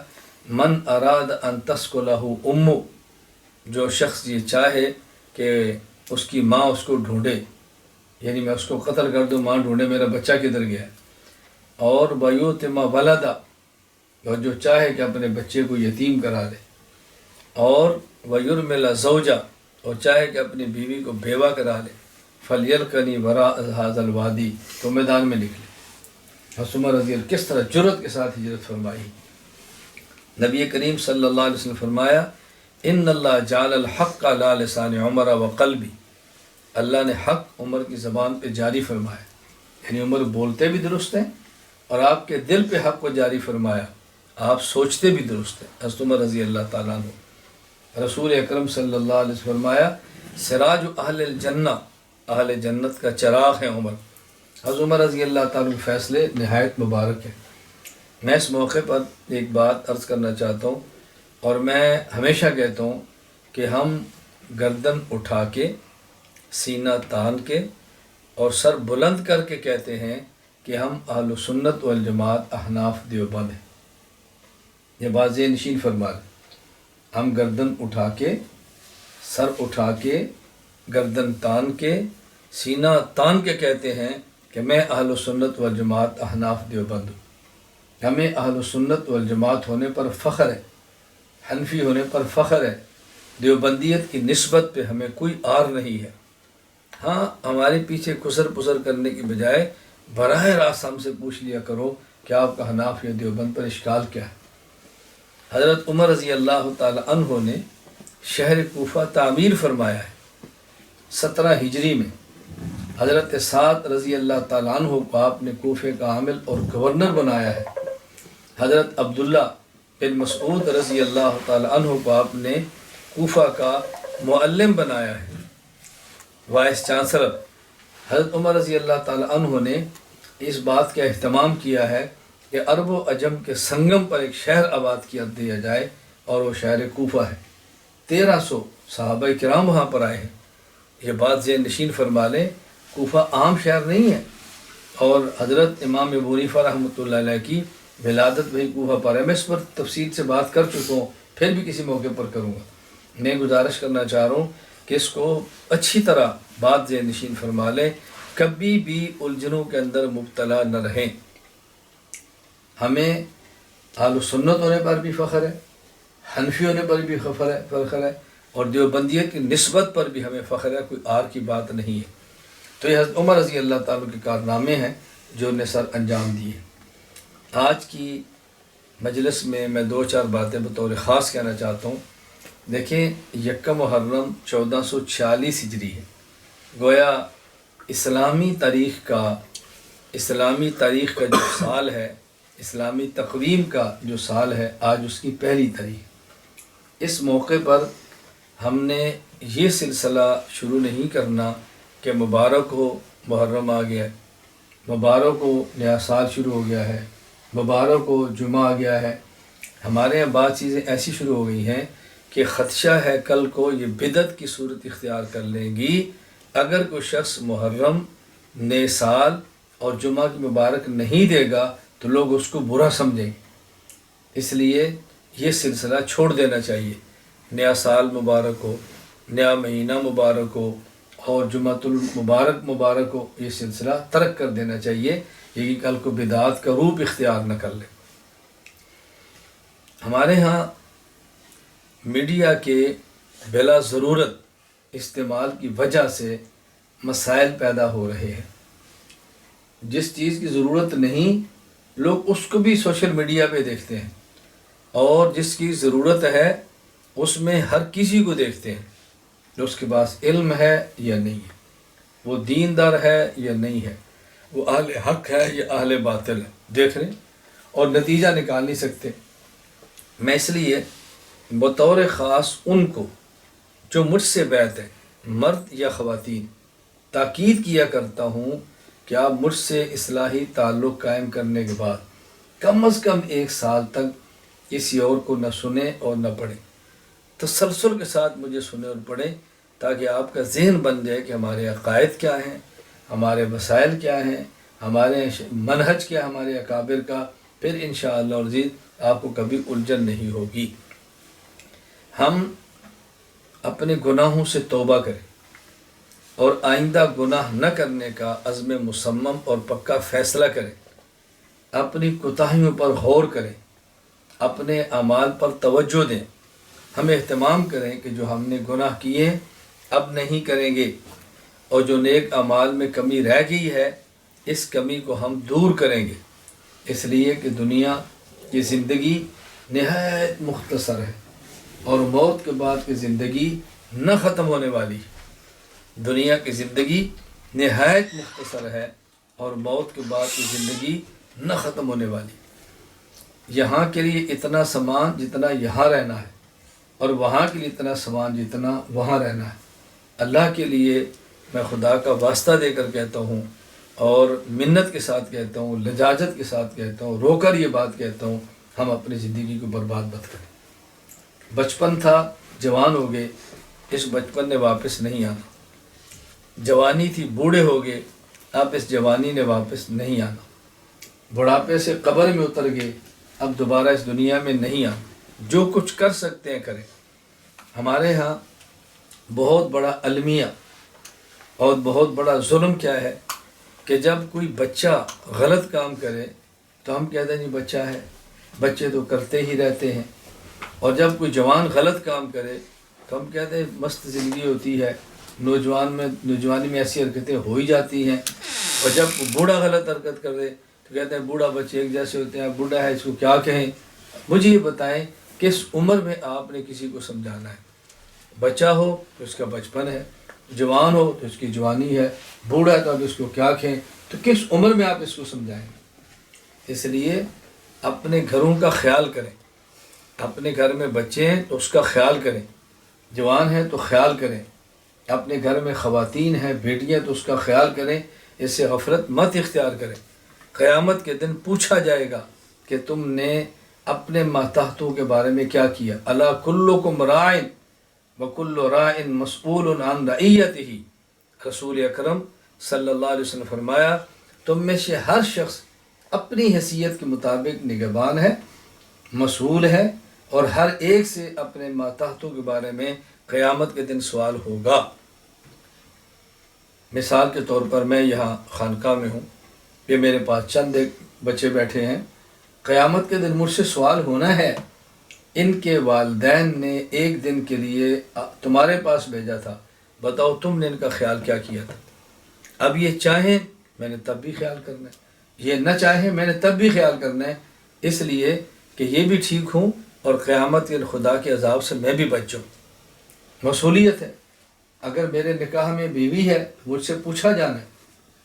من اراد ان تسکلہ امو، جو شخص یہ چاہے کہ اس کی ماں اس کو ڈھونڈے، یعنی میں اس کو قتل کر دوں، ماں ڈھونڈے میرا بچہ کدھر گیا ہے، اور بیوتما ولدا، اور جو چاہے کہ اپنے بچے کو یتیم کرا دے، اور ویرمل زوجہ، اور چاہے کہ اپنی بیوی کو بیوہ کرا لے، فلیلقنی وراء ھذا الوادی، تو میدان میں نکلے۔ حضرت عمر رضی اللہ کس طرح جرأت کے ساتھ ہجرت فرمائی۔ نبی کریم صلی اللہ علیہ وسلم فرمایا ان اللہ جعل الحق علی لسان عمر و قلبی، اللہ نے حق عمر کی زبان پہ جاری فرمایا، یعنی عمر بولتے بھی درست ہیں اور آپ کے دل پہ حق کو جاری فرمایا، آپ سوچتے بھی درست ہیں۔ حضرت عمر رضی اللہ تعالیٰ عنہ، رسول اکرم صلی اللہ علیہ وسلم فرمایا سراج اہل الجنہ، اہل جنت کا چراغ ہے عمر۔ حضرت عمر رضی اللہ تعالیٰ کے فیصلے نہایت مبارک ہیں۔ میں اس موقع پر ایک بات عرض کرنا چاہتا ہوں، اور میں ہمیشہ کہتا ہوں کہ ہم گردن اٹھا کے، سینہ تان کے اور سر بلند کر کے کہتے ہیں کہ ہم اہل سنت والجماعت احناف دیوبند ہیں۔ یہ بات ذہن نشین فرما لیں۔ ہم گردن اٹھا کے، سر اٹھا کے، گردن تان کے، سینہ تان کے کہتے ہیں کہ میں اہل سنت والجماعت احناف دیوبند ہوں۔ ہمیں اہل سنت والجماعت ہونے پر فخر ہے، حنفی ہونے پر فخر ہے، دیوبندیت کی نسبت پہ ہمیں کوئی آر نہیں ہے۔ ہاں ہمارے پیچھے خسر پسر کرنے کی بجائے براہ راست ہم سے پوچھ لیا کرو کہ آپ کا حناف یا دیوبند پر اشکال کیا ہے۔ حضرت عمر رضی اللہ تعالی عنہ نے شہر کوفہ تعمیر فرمایا ہے 17 ہجری میں۔ حضرت سعد رضی اللہ تعالیٰ عنہ کو آپ نے کوفے کا عامل اور گورنر بنایا ہے۔ حضرت عبداللہ بن مسعود رضی اللہ تعالیٰ عنہ کو آپ نے کوفہ کا معلم بنایا ہے، وائس چانسلر۔ حضرت عمر رضی اللہ تعالیٰ عنہ نے اس بات کا اہتمام کیا ہے کہ عرب و عجم کے سنگم پر ایک شہر آباد کیا دیا جائے، اور وہ شہر کوفہ ہے۔ 1300 صحابہ کرام وہاں پر آئے ہیں۔ یہ بات ذہن نشین فرما لیں، کوفہ عام شہر نہیں ہے، اور حضرت امام ابو حنیفہ رحمۃ اللہ علیہ کی ولادت وہی کوفہ پر ہے۔ میں اس پر تفصیل سے بات کر چکا ہوں، پھر بھی کسی موقع پر کروں گا۔ میں گزارش کرنا چاہ رہا ہوں کہ اس کو اچھی طرح بات ذہن نشین فرما لیں، کبھی بھی الجھنوں کے اندر مبتلا نہ رہیں۔ ہمیں اہل سنت ہونے پر بھی فخر ہے، حنفی ہونے پر بھی فخر ہے، اور دیوبندیت کی نسبت پر بھی ہمیں فخر ہے، کوئی آر کی بات نہیں ہے۔ تو یہ حضرت عمر رضی اللہ تعالیٰ کے کارنامے ہیں جو انہیں سر انجام دیے۔ آج کی مجلس میں 2-4 باتیں بطور خاص کہنا چاہتا ہوں۔ دیکھیں، 1 محرم 1446 ہجری ہے، گویا اسلامی تاریخ کا جو سال ہے، اسلامی تقویم کا جو سال ہے، آج اس کی پہلی تاریخ۔ اس موقع پر ہم نے یہ سلسلہ شروع نہیں کرنا کہ مبارک ہو محرم آ گیا، مبارک ہو نیا سال شروع ہو گیا ہے، مبارک ہو جمعہ آ گیا ہے۔ ہمارے یہاں بعض چیزیں ایسی شروع ہو گئی ہیں کہ خدشہ ہے کل کو یہ بدعت کی صورت اختیار کر لیں گی اگر کوئی شخص محرم، نئے سال اور جمعہ کی مبارک نہیں دے گا تو لوگ اس کو برا سمجھیں گے۔ اس لیے یہ سلسلہ چھوڑ دینا چاہیے۔ نیا سال مبارک ہو، نیا مہینہ مبارک ہو اور جمعۃ المبارک مبارک ہو، یہ سلسلہ ترک کر دینا چاہیے، یہ کل کو بدعات کا روپ اختیار نہ کر لے۔ ہمارے ہاں میڈیا کے بلا ضرورت استعمال کی وجہ سے مسائل پیدا ہو رہے ہیں۔ جس چیز کی ضرورت نہیں لوگ اس کو بھی سوشل میڈیا پہ دیکھتے ہیں، اور جس کی ضرورت ہے اس میں ہر کسی کو دیکھتے ہیں، جو اس کے پاس علم ہے یا نہیں ہے، وہ دیندار ہے یا نہیں ہے، وہ اہل حق ہے یا اہل باطل ہے، دیکھ رہے ہیں اور نتیجہ نکال نہیں سکتے۔ میں اس لیے بطور خاص ان کو جو مجھ سے بیعت ہے، مرد یا خواتین، تاکید کیا کرتا ہوں کہ آپ مجھ سے اصلاحی تعلق قائم کرنے کے بعد کم از کم 1 سال تک کسی اور کو نہ سنیں اور نہ پڑھیں، تسلسل کے ساتھ مجھے سنیں اور پڑھیں، تاکہ آپ کا ذہن بن جائے کہ ہمارے عقائد کیا ہیں، ہمارے مسائل کیا ہیں، ہمارے منہج کیا ہمارے اکابر کا، پھر انشاءاللہ العزیز آپ کو کبھی الجھن نہیں ہوگی۔ ہم اپنے گناہوں سے توبہ کریں اور آئندہ گناہ نہ کرنے کا عزم مصمم اور پکا فیصلہ کریں، اپنی کوتاہیوں پر غور کریں، اپنے اعمال پر توجہ دیں، ہم اہتمام کریں کہ جو ہم نے گناہ کیے اب نہیں کریں گے، اور جو نیک اعمال میں کمی رہ گئی ہے اس کمی کو ہم دور کریں گے، اس لیے کہ دنیا کی زندگی نہایت مختصر ہے اور موت کے بعد کی زندگی نہ ختم ہونے والی۔ دنیا کی زندگی نہایت مختصر ہے اور موت کے بعد کی زندگی نہ ختم ہونے والی۔ یہاں کے لیے اتنا سامان جتنا یہاں رہنا ہے، اور وہاں کے لیے اتنا سامان جتنا وہاں رہنا ہے۔ اللہ کے لیے میں خدا کا واسطہ دے کر کہتا ہوں اور منت کے ساتھ کہتا ہوں، لجاجت کے ساتھ کہتا ہوں، رو کر یہ بات کہتا ہوں، ہم اپنی زندگی کو برباد مت کریں۔ بچپن تھا، جوان ہو گئے، اس بچپن نے واپس نہیں آنا۔ جوانی تھی، بوڑھے ہو گئے، اب اس جوانی نے واپس نہیں آنا۔ بڑھاپے سے قبر میں اتر گئے، اب دوبارہ اس دنیا میں نہیں آنا۔ جو کچھ کر سکتے ہیں کریں۔ ہمارے ہاں بہت بڑا المیہ اور بہت بڑا ظلم کیا ہے کہ جب کوئی بچہ غلط کام کرے تو ہم کہتے ہیں جی بچہ ہے، بچے تو کرتے ہی رہتے ہیں، اور جب کوئی جوان غلط کام کرے تو ہم کہتے ہیں مست زندگی ہوتی ہے، نوجوانی میں ایسی حرکتیں ہو ہی جاتی ہیں، اور جب بوڑھا غلط حرکت کرے تو کہتے ہیں بوڑھا بچے ایک جیسے ہوتے ہیں، بوڑھا ہے اس کو کیا کہیں۔ مجھے یہ بتائیں کس عمر میں آپ نے کسی کو سمجھانا ہے؟ بچہ ہو تو اس کا بچپن ہے، جوان ہو تو اس کی جوانی ہے، بوڑھا ہے تو اب اس کو کیا کہیں، تو کس عمر میں آپ اس کو سمجھائیں گے؟ اس لیے اپنے گھروں کا خیال کریں، اپنے گھر میں بچے ہیں تو اس کا خیال کریں، جوان ہیں تو خیال کریں، اپنے گھر میں خواتین ہیں، بیٹیاں تو اس کا خیال کریں، اس سے غفلت مت اختیار کریں۔ قیامت کے دن پوچھا جائے گا کہ تم نے اپنے ماتحتوں کے بارے میں کیا کیا۔ الا کلکم راع وکل راع مسئول عن رعیتہ، رسول اکرم صلی اللہ علیہ وسلم نے فرمایا تم میں سے ہر شخص اپنی حیثیت کے مطابق نگہبان ہے، مسئول ہے، اور ہر ایک سے اپنے ماتحتوں کے بارے میں قیامت کے دن سوال ہوگا۔ مثال کے طور پر میں یہاں خانقاہ میں ہوں، یہ میرے پاس چند ایک بچے بیٹھے ہیں، قیامت کے دن مجھ سے سوال ہونا ہے ان کے والدین نے ایک دن کے لیے تمہارے پاس بھیجا تھا، بتاؤ تم نے ان کا خیال کیا کیا تھا؟ اب یہ چاہیں میں نے تب بھی خیال کرنا ہے، یہ نہ چاہیں میں نے تب بھی خیال کرنا ہے، اس لیے کہ یہ بھی ٹھیک ہوں اور قیامت کے خدا کے عذاب سے میں بھی بچ جاؤں۔ مسئولیت ہے۔ اگر میرے نکاح میں بیوی ہے مجھ سے پوچھا جانا ہے،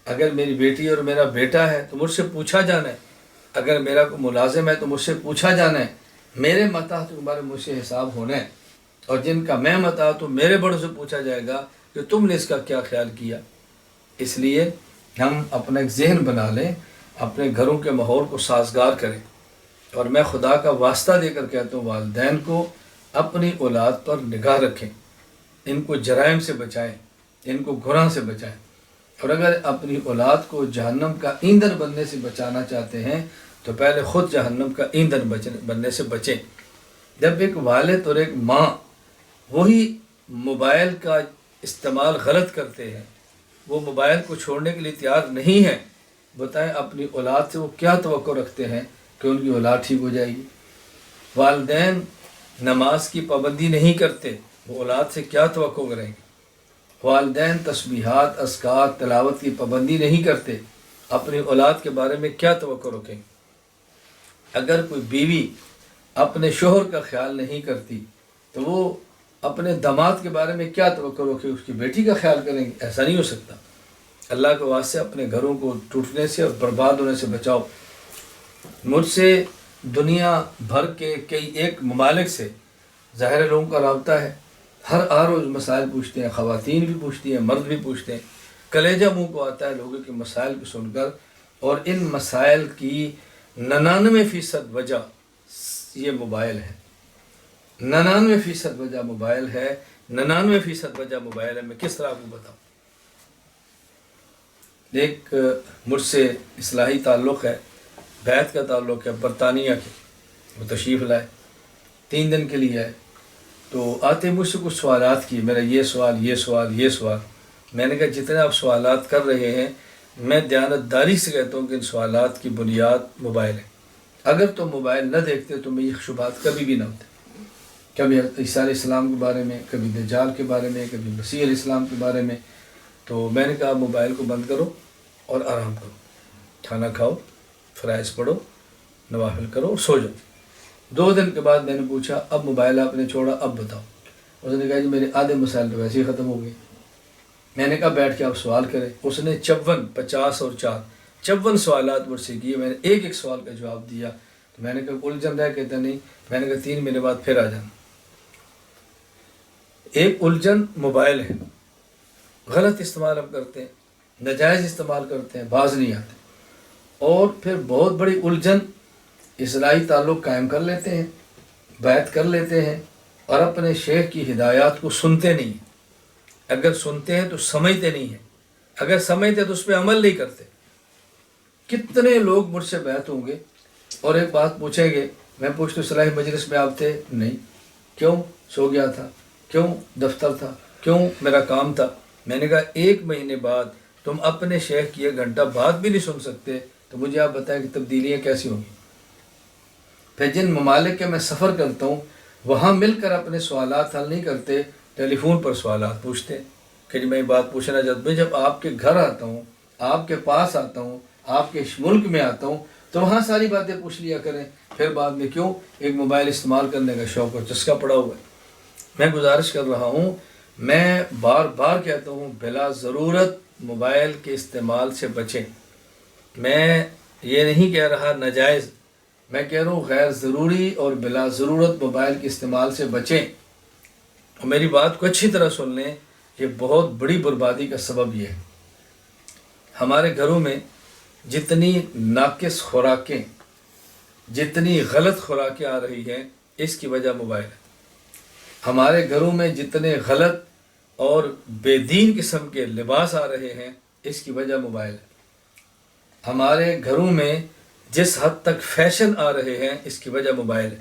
اگر میری بیٹی اور میرا بیٹا ہے تو مجھ سے پوچھا جانا ہے، اگر میرا کوئی ملازم ہے تو مجھ سے پوچھا جانا ہے، میرے ماتحت کے بارے میں مجھ سے حساب ہونا ہے، اور جن کا میں ماتحت ہوں میرے بڑوں سے پوچھا جائے گا کہ تم نے اس کا کیا خیال کیا۔ اس لیے ہم اپنا ایک ذہن بنا لیں، اپنے گھروں کے ماحول کو سازگار کریں۔ اور میں خدا کا واسطہ دے کر کہتا ہوں، والدین کو اپنی اولاد پر نگاہ رکھیں، ان کو جرائم سے بچائیں، ان کو گناہ سے بچائیں۔ اور اگر اپنی اولاد کو جہنم کا ایندھن بننے سے بچانا چاہتے ہیں تو پہلے خود جہنم کا ایندھن بننے سے بچیں۔ جب ایک والد اور ایک ماں وہی موبائل کا استعمال غلط کرتے ہیں، وہ موبائل کو چھوڑنے کے لیے تیار نہیں ہیں، بتائیں اپنی اولاد سے وہ کیا توقع رکھتے ہیں کہ ان کی اولاد ٹھیک ہو جائے گی؟ والدین نماز کی پابندی نہیں کرتے، وہ اولاد سے کیا توقع کریں گے؟ والدین تسبیحات، اذکار، تلاوت کی پابندی نہیں کرتے، اپنی اولاد کے بارے میں کیا توقع رکھیں گے؟ اگر کوئی بیوی اپنے شوہر کا خیال نہیں کرتی تو وہ اپنے داماد کے بارے میں کیا توقع رکھے؟ اس کی بیٹی کا خیال کریں گے؟ ایسا نہیں ہو سکتا۔ اللہ کے واسطے اپنے گھروں کو ٹوٹنے سے اور برباد ہونے سے بچاؤ۔ مجھ سے دنیا بھر کے کئی ایک ممالک سے ظاہر لوگوں کا رابطہ ہے، ہر روز مسائل پوچھتے ہیں، خواتین بھی پوچھتی ہیں، مرد بھی پوچھتے ہیں۔ کلیجہ منہ کو آتا ہے لوگوں کے مسائل کو سن کر، اور ان مسائل کی 99% وجہ یہ موبائل ہے۔ 99% وجہ موبائل ہے، 99% وجہ موبائل ہے۔ میں کس طرح آپ کو بتاؤں؟ ایک مجھ سے اصلاحی تعلق ہے، بیت کا تعلق ہے، برطانیہ کے، وہ تشریف لائے 3 دن کے لیے ہے۔ تو آتے مجھ سے کچھ سوالات کیے، میرا یہ سوال، یہ سوال، یہ سوال۔ میں نے کہا جتنے آپ سوالات کر رہے ہیں، میں دیانتداری سے کہتا ہوں کہ ان سوالات کی بنیاد موبائل ہے۔ اگر تم موبائل نہ دیکھتے تو میں یہ شبہات کبھی بھی نہ ہوتے، کبھی عیسیٰ علیہ السلام کے بارے میں، کبھی دجال کے بارے میں، کبھی مسیح علیہ السلام کے بارے میں۔ تو میں نے کہا موبائل کو بند کرو اور آرام کرو، کھانا کھاؤ، فرائض پڑھو، نوافل کرو اور سو جاؤ۔ 2 دن کے بعد میں نے پوچھا اب موبائل آپ نے چھوڑا، اب بتاؤ۔ اس نے کہا جی میرے آدھے مسائل تو ویسے ہی ختم ہو گئے۔ میں نے کہا بیٹھ کے آپ سوال کریں۔ اس نے 54، 50 اور 4، 54 سوالات مجھ سے کیے۔ میں نے ایک سوال کا جواب دیا۔ تو میں نے کہا الجھن رہا؟ کہتا نہیں۔ میں نے کہا 3 مہینے بعد پھر آ جانا۔ ایک الجھن موبائل ہے، غلط استعمال ہم کرتے ہیں، ناجائز استعمال کرتے ہیں، باز نہیں آتے۔ اور پھر بہت بڑی الجھن، اصلاحی تعلق قائم کر لیتے ہیں، بیعت کر لیتے ہیں، اور اپنے شیخ کی ہدایات کو سنتے نہیں ہیں۔ اگر سنتے ہیں تو سمجھتے نہیں ہیں، اگر سمجھتے تو اس پہ عمل نہیں کرتے۔ کتنے لوگ مجھ سے بیعت ہوں گے اور ایک بات پوچھیں گے، میں پوچھتا ہوں اصلاحی مجلس میں آپ تھے؟ نہیں۔ کیوں؟ سو گیا تھا۔ کیوں؟ دفتر تھا۔ کیوں؟ میرا کام تھا۔ میں نے کہا 1 مہینے بعد تم اپنے شیخ کی 1 گھنٹہ بات بھی نہیں سن سکتے تو مجھے آپ بتائیں کہ تبدیلیاں کیسی ہوں گی؟ پھر جن ممالک کے میں سفر کرتا ہوں وہاں مل کر اپنے سوالات حل نہیں کرتے، ٹیلی فون پر سوالات پوچھتے ہیں کہ جی میں بات پوچھنا چاہتا ہوں۔ جب آپ کے گھر آتا ہوں، آپ کے پاس آتا ہوں، آپ کے ملک میں آتا ہوں تو وہاں ساری باتیں پوچھ لیا کریں۔ پھر بعد میں کیوں ایک موبائل استعمال کرنے کا شوق اور چسکا پڑا ہوا ہے۔ میں گزارش کر رہا ہوں، میں بار بار کہتا ہوں بلا ضرورت موبائل کے استعمال سے بچیں۔ میں یہ نہیں کہہ رہا ناجائز، میں کہہ رہا ہوں غیر ضروری اور بلا ضرورت موبائل کے استعمال سے بچیں۔ اور میری بات کو اچھی طرح سن لیں، یہ بہت بڑی بربادی کا سبب یہ ہے۔ ہمارے گھروں میں جتنی ناقص خوراکیں، جتنی غلط خوراکیں آ رہی ہیں، اس کی وجہ موبائل ہے۔ ہمارے گھروں میں جتنے غلط اور بے دین قسم کے لباس آ رہے ہیں، اس کی وجہ موبائل ہے۔ ہمارے گھروں میں جس حد تک فیشن آ رہے ہیں، اس کی وجہ موبائل ہے۔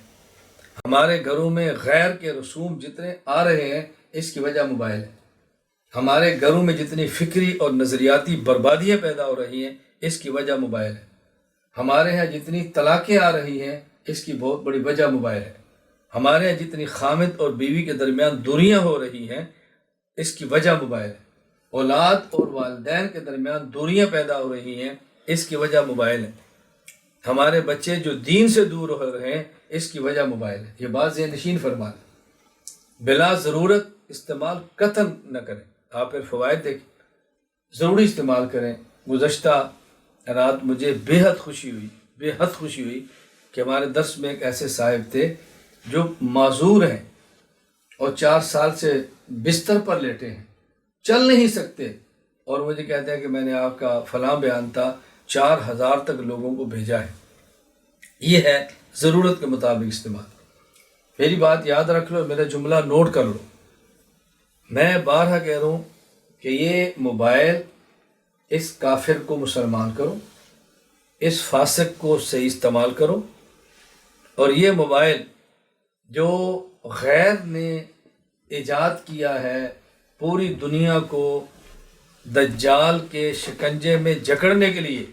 ہمارے گھروں میں غیر کے رسوم جتنے آ رہے ہیں، اس کی وجہ موبائل ہے۔ ہمارے گھروں میں جتنی فکری اور نظریاتی بربادیاں پیدا ہو رہی ہیں، اس کی وجہ موبائل ہے۔ ہمارے ہاں جتنی طلاقیں آ رہی ہیں، اس کی بہت بڑی وجہ موبائل ہے۔ ہمارے ہاں جتنی خامد اور بیوی کے درمیان دوریاں ہو رہی ہیں، اس کی وجہ موبائل ہے۔ اولاد اور والدین کے درمیان دوریاں پیدا ہو رہی ہیں، اس کی وجہ موبائل ہے۔ ہمارے بچے جو دین سے دور ہو رہے ہیں، اس کی وجہ موبائل ہے۔ یہ بات ذہن نشین فرمائیں۔ بلا ضرورت استعمال قطعاً نہ کریں۔ آپ پھر فوائد دیکھیں، ضروری استعمال کریں۔ گزشتہ رات مجھے بے حد خوشی ہوئی کہ ہمارے درس میں ایک ایسے صاحب تھے جو معذور ہیں اور 4 سال سے بستر پر لیٹے ہیں، چل نہیں سکتے، اور مجھے کہتے ہیں کہ میں نے آپ کا فلاں بیان تھا 4000 تک لوگوں کو بھیجا ہے۔ یہ ہے ضرورت کے مطابق استعمال۔ میری بات یاد رکھ لو، میرا جملہ نوٹ کر لو، میں بارہا کہہ رہا ہوں کہ یہ موبائل اس کافر کو مسلمان کرو، اس فاسق کو صحیح استعمال کرو، اور یہ موبائل جو غیر نے ایجاد کیا ہے پوری دنیا کو دجال کے شکنجے میں جکڑنے کے لیے،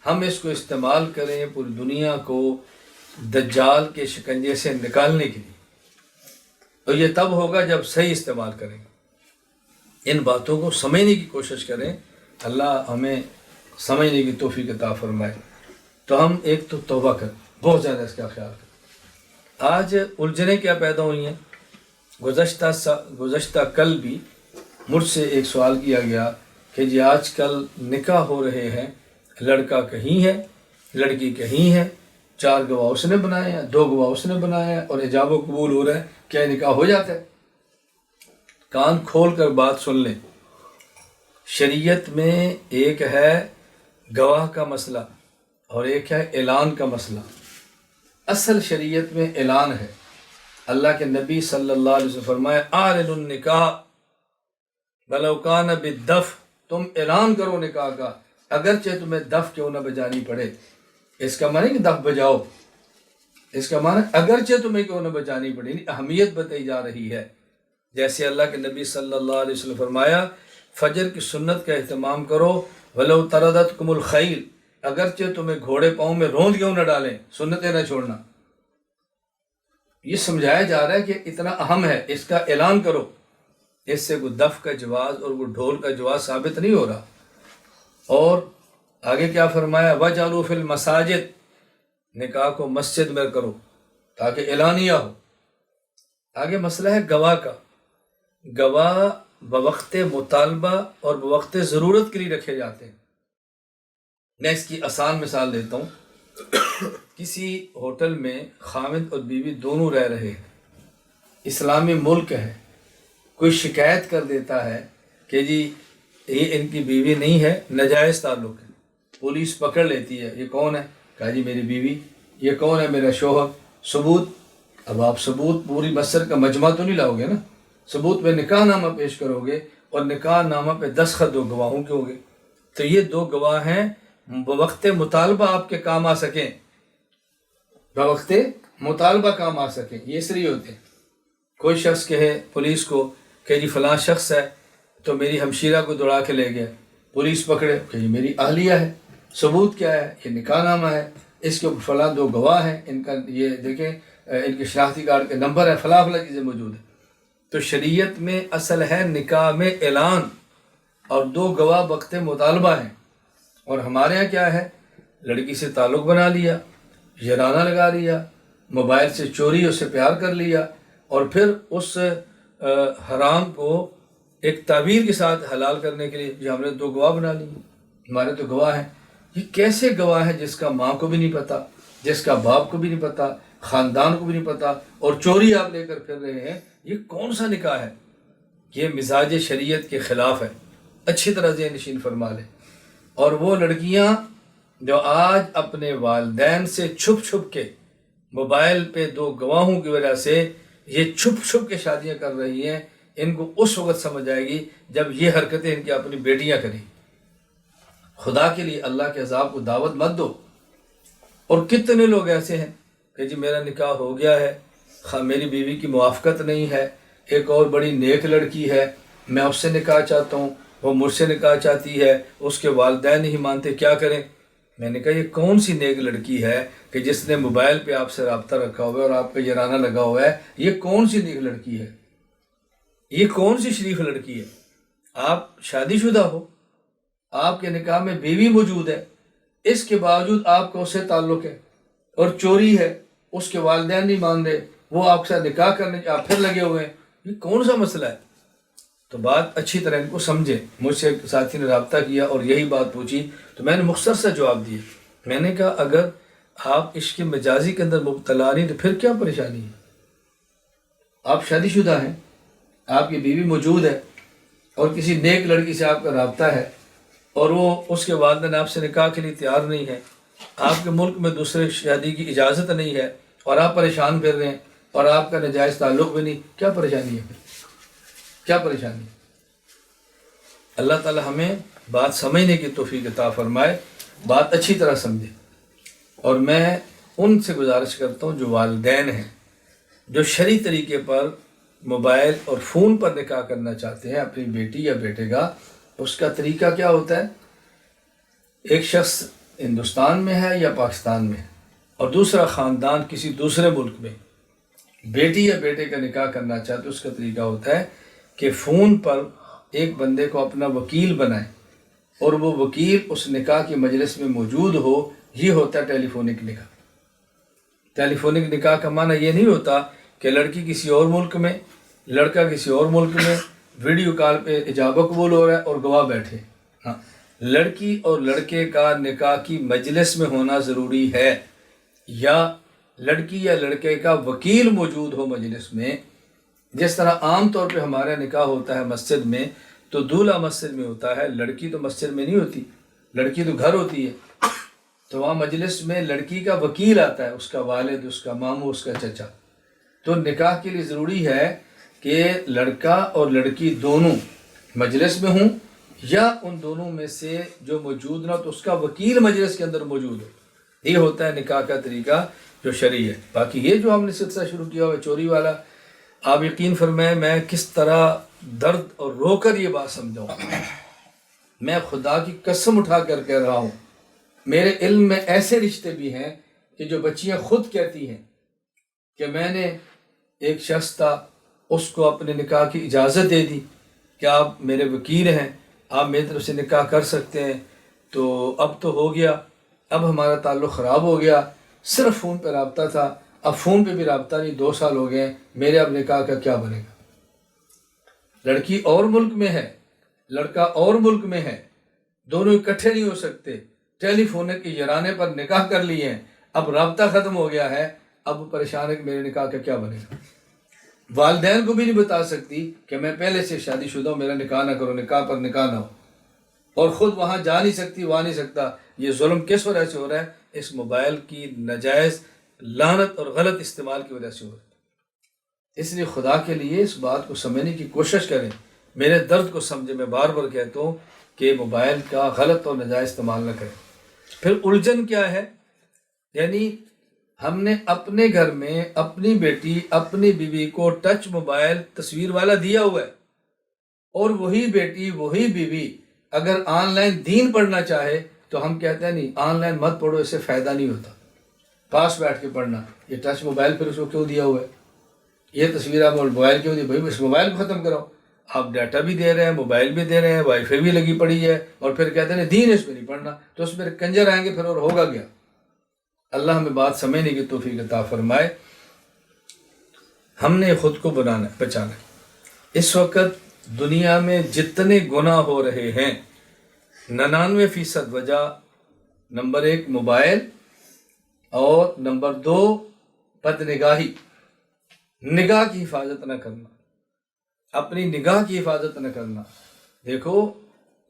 ہم اس کو استعمال کریں پوری دنیا کو دجال کے شکنجے سے نکالنے کے لیے، اور یہ تب ہوگا جب صحیح استعمال کریں۔ ان باتوں کو سمجھنے کی کوشش کریں، اللہ ہمیں سمجھنے کی توفیق عطا فرمائے۔ تو ہم ایک تو توبہ کریں، بہت زیادہ اس کا خیال کریں۔ آج الجھنیں کیا پیدا ہوئی ہیں؟ گزشتہ کل بھی مجھ سے ایک سوال کیا گیا کہ جی آج کل نکاح ہو رہے ہیں، لڑکا کہیں ہے، لڑکی کہیں ہے، 4 گواہ اس نے بنائے ہیں، 2 گواہ اس نے بنائے ہیں، اور ایجاب و قبول ہو رہا ہے، کیا نکاح ہو جاتا ہے؟ کان کھول کر بات سن لیں۔ شریعت میں ایک ہے گواہ کا مسئلہ اور ایک ہے اعلان کا مسئلہ۔ اصل شریعت میں اعلان ہے۔ اللہ کے نبی صلی اللہ علیہ وسلم فرمایا اعلن النکاح ولو کان بالدف، تم اعلان کرو نکاح کا اگرچہ تمہیں دف کیوں نہ بجانی پڑے۔ اس کا معنی کہ دف بجاؤ، اس کا معنی اگرچہ تمہیں کیوں نہ بجانی پڑے، یعنی اہمیت بتائی جا رہی ہے۔ جیسے اللہ کے نبی صلی اللہ علیہ وسلم فرمایا فجر کی سنت کا اہتمام کرو ولو تردتکم الخیل، اگرچہ تمہیں گھوڑے پاؤں میں روند کیوں نہ ڈالیں، سنتیں نہ چھوڑنا۔ یہ سمجھایا جا رہا ہے کہ اتنا اہم ہے، اس کا اعلان کرو۔ اس سے کوئی دف کا جواز اور کوئی ڈھول کا جواز ثابت نہیں ہو رہا۔ اور آگے کیا فرمایا وَجْعَلُوا فِي الْمَسَاجِدِ، نکاح کو مسجد میں کرو تاکہ اعلانیہ ہو۔ آگے مسئلہ ہے گواہ کا۔ گواہ بوقت مطالبہ اور بوقت ضرورت کے لیے رکھے جاتے ہیں۔ میں اس کی آسان مثال دیتا ہوں۔ کسی ہوٹل میں خاوند اور بیوی دونوں رہ رہے ہیں، اسلامی ملک ہے، کوئی شکایت کر دیتا ہے کہ جی یہ ان کی بیوی نہیں ہے، ناجائز تعلق ہے، پولیس پکڑ لیتی ہے، یہ کون ہے؟ کہا جی میری بیوی۔ یہ کون ہے؟ میرا شوہر۔ ثبوت؟ اب آپ ثبوت پوری مصر کا مجمع تو نہیں لاؤ گے نا، ثبوت پہ نکاح نامہ پیش کرو گے، اور نکاح نامہ پہ دستخط 2 گواہوں کے ہوں گے۔ تو یہ 2 گواہ ہیں بوقت مطالبہ آپ کے کام آ سکیں، بوقت مطالبہ کام آ سکیں، یہ اس لیے ہوتے ہیں۔ کوئی شخص کہے پولیس کو کہ جی فلاں شخص ہے تو میری ہمشیرہ کو دوڑا کے لے گیا، پولیس پکڑے کہ جی میری اہلیہ ہے، ثبوت کیا ہے؟ یہ نکاح نامہ ہے، اس کے فلاں 2 گواہ ہیں، ان کا یہ دیکھیں ان کے شناختی کارڈ کے نمبر ہے، فلاں فلاں چیزیں موجود ہیں۔ تو شریعت میں اصل ہے نکاح میں اعلان، اور 2 گواہ وقت مطالبہ ہیں۔ اور ہمارے ہاں کیا ہے؟ لڑکی سے تعلق بنا لیا، ژرانہ لگا لیا، موبائل سے چوری اس سے پیار کر لیا، اور پھر اس حرام کو ایک تعبیر کے ساتھ حلال کرنے کے لیے جو ہم نے 2 گواہ بنا لی، ہمارے تو گواہ ہیں۔ یہ کیسے گواہ ہے جس کا ماں کو بھی نہیں پتہ، جس کا باپ کو بھی نہیں پتہ، خاندان کو بھی نہیں پتہ، اور چوری آپ لے کر پھر رہے ہیں؟ یہ کون سا نکاح ہے؟ یہ مزاج شریعت کے خلاف ہے، اچھی طرح ذہن نشین فرما لیں۔ اور وہ لڑکیاں جو آج اپنے والدین سے چھپ چھپ کے موبائل پہ 2 گواہوں کی وجہ سے یہ چھپ چھپ کے شادیاں کر رہی ہیں، ان کو اس وقت سمجھ آئے گی جب یہ حرکتیں ان کی اپنی بیٹیاں کریں۔ خدا کے لیے اللہ کے عذاب کو دعوت مت دو۔ اور کتنے لوگ ایسے ہیں کہ جی میرا نکاح ہو گیا ہے، میری بیوی کی موافقت نہیں ہے، ایک اور بڑی نیک لڑکی ہے، میں اس سے نکاح چاہتا ہوں، وہ مجھ سے نکاح چاہتی ہے، اس کے والدین نہیں مانتے، کیا کریں؟ میں نے کہا یہ کون سی نیک لڑکی ہے کہ جس نے موبائل پہ آپ سے رابطہ رکھا ہوا ہے اور آپ کا ژرانہ لگا ہوا ہے؟ یہ کون سی نیک لڑکی ہے؟ یہ کون سی شریف لڑکی ہے؟ آپ شادی شدہ ہو، آپ کے نکاح میں بیوی موجود ہے، اس کے باوجود آپ کا اس سے تعلق ہے، اور چوری ہے، اس کے والدین نہیں مان رہے، وہ آپ کے ساتھ نکاح کرنے آپ پھر لگے ہوئے ہیں۔ یہ کون سا مسئلہ ہے؟ تو بات اچھی طرح ان کو سمجھیں۔ مجھ سے ایک ساتھی نے رابطہ کیا اور یہی بات پوچھی، تو میں نے مختصر سا جواب دیا۔ میں نے کہا اگر آپ عشق مجازی کے اندر مبتلا نہیں تو پھر کیا پریشانی ہے؟ آپ شادی شدہ ہیں، آپ کی بیوی موجود ہے، اور کسی نیک لڑکی سے آپ کا رابطہ ہے اور وہ اس کے والدین آپ سے نکاح کے لیے تیار نہیں ہے، آپ کے ملک میں دوسرے شادی کی اجازت نہیں ہے اور آپ پریشان پھر رہے ہیں اور آپ کا ناجائز تعلق بھی نہیں، کیا پریشانی ہے پھر؟ کیا پریشانی ہے؟ اللہ تعالی ہمیں بات سمجھنے کی توفیق عطا فرمائے، بات اچھی طرح سمجھے۔ اور میں ان سے گزارش کرتا ہوں جو والدین ہیں، جو شرعی طریقے پر موبائل اور فون پر نکاح کرنا چاہتے ہیں اپنی بیٹی یا بیٹے کا، اس کا طریقہ کیا ہوتا ہے؟ ایک شخص ہندوستان میں ہے یا پاکستان میں ہے اور دوسرا خاندان کسی دوسرے ملک میں بیٹی یا بیٹے کا نکاح کرنا چاہتے، اس کا طریقہ ہوتا ہے کہ فون پر ایک بندے کو اپنا وکیل بنائے اور وہ وکیل اس نکاح کی مجلس میں موجود ہو۔ یہ ہوتا ہے ٹیلی فونک نکاح۔ ٹیلی فونک نکاح کا معنی یہ نہیں ہوتا کہ لڑکی کسی اور ملک میں، لڑکا کسی اور ملک میں ویڈیو کال پہ اجابہ قبول ہو رہا ہے اور گواہ بیٹھے۔ ہاں، لڑکی اور لڑکے کا نکاح کی مجلس میں ہونا ضروری ہے، یا لڑکی یا لڑکے کا وکیل موجود ہو مجلس میں۔ جس طرح عام طور پہ ہمارا نکاح ہوتا ہے مسجد میں، تو دولہا مسجد میں ہوتا ہے، لڑکی تو مسجد میں نہیں ہوتی، لڑکی تو گھر ہوتی ہے۔ تو وہاں مجلس میں لڑکی کا وکیل آتا ہے، اس کا والد، اس کا ماموں، اس کا چچا۔ تو نکاح کے لیے ضروری ہے کہ لڑکا اور لڑکی دونوں مجلس میں ہوں، یا ان دونوں میں سے جو موجود نہ تو اس کا وکیل مجلس کے اندر موجود ہو۔ یہ ہوتا ہے نکاح کا طریقہ جو شرعی ہے۔ باقی یہ جو ہم نے سلسلہ شروع کیا ہوا چوری والا، آپ یقین فرمائیں میں کس طرح درد اور رو کر یہ بات سمجھاؤں۔ میں خدا کی قسم اٹھا کر کہہ رہا ہوں، میرے علم میں ایسے رشتے بھی ہیں کہ جو بچیاں خود کہتی ہیں کہ میں نے ایک شخص تھا، اس کو اپنے نکاح کی اجازت دے دی کہ آپ میرے وکیل ہیں، آپ میری طرف سے نکاح کر سکتے ہیں، تو اب تو ہو گیا، اب ہمارا تعلق خراب ہو گیا، صرف فون پہ رابطہ تھا، اب فون پہ بھی رابطہ نہیں، 2 سال ہو گئے ہیں، میرے اب نکاح کا کیا بنے گا؟ لڑکی اور ملک میں ہے، لڑکا اور ملک میں ہے، دونوں اکٹھے نہیں ہو سکتے، ٹیلی فون کے یرانے پر نکاح کر لیے ہیں، اب رابطہ ختم ہو گیا ہے، اب پریشان ہے کہ میرے نکاح کا کیا بنے گا۔ والدین کو بھی نہیں بتا سکتی کہ میں پہلے سے شادی شدہ ہوں، میرا نکاح نہ کرو، نکاح پر نکاح نہ ہو، اور خود وہاں جا نہیں سکتی، وہاں نہیں سکتا۔ یہ ظلم کس وجہ سے ہو رہا ہے؟ اس موبائل کی ناجائز لعنت اور غلط استعمال کی وجہ سے ہو رہا ہے۔ اس لیے خدا کے لیے اس بات کو سمجھنے کی کوشش کریں، میرے درد کو سمجھے۔ میں بار بار کہتا ہوں کہ موبائل کا غلط اور ناجائز استعمال نہ کریں۔ پھر الجھن کیا ہے؟ یعنی ہم نے اپنے گھر میں اپنی بیٹی، اپنی بیوی کو ٹچ موبائل تصویر والا دیا ہوا ہے، اور وہی بیٹی، وہی بیوی اگر آن لائن دین پڑھنا چاہے تو ہم کہتے ہیں نہیں، آن لائن مت پڑھو، اس سے فائدہ نہیں ہوتا، پاس بیٹھ کے پڑھنا۔ یہ ٹچ موبائل پھر اس کو کیوں دیا ہوا ہے؟ یہ تصویر آپ موبائل کیوں دی؟ بھائی اس موبائل کو ختم کراؤ۔ آپ ڈیٹا بھی دے رہے ہیں، موبائل بھی دے رہے ہیں، وائی فائی بھی لگی پڑی ہے، اور پھر کہتے ہیں دین اس میں نہیں پڑھنا، تو اس میں کنجر آئیں گے پھر، اور ہوگا کیا؟ اللہ ہمیں بات سمجھنے کی توفیق عطا فرمائے۔ ہم نے خود کو بچانا ہے۔ اس وقت دنیا میں جتنے گناہ ہو رہے ہیں، 99% وجہ نمبر 1 موبائل، اور نمبر 2 بد نگاہی، نگاہ کی حفاظت نہ کرنا، اپنی نگاہ کی حفاظت نہ کرنا۔ دیکھو،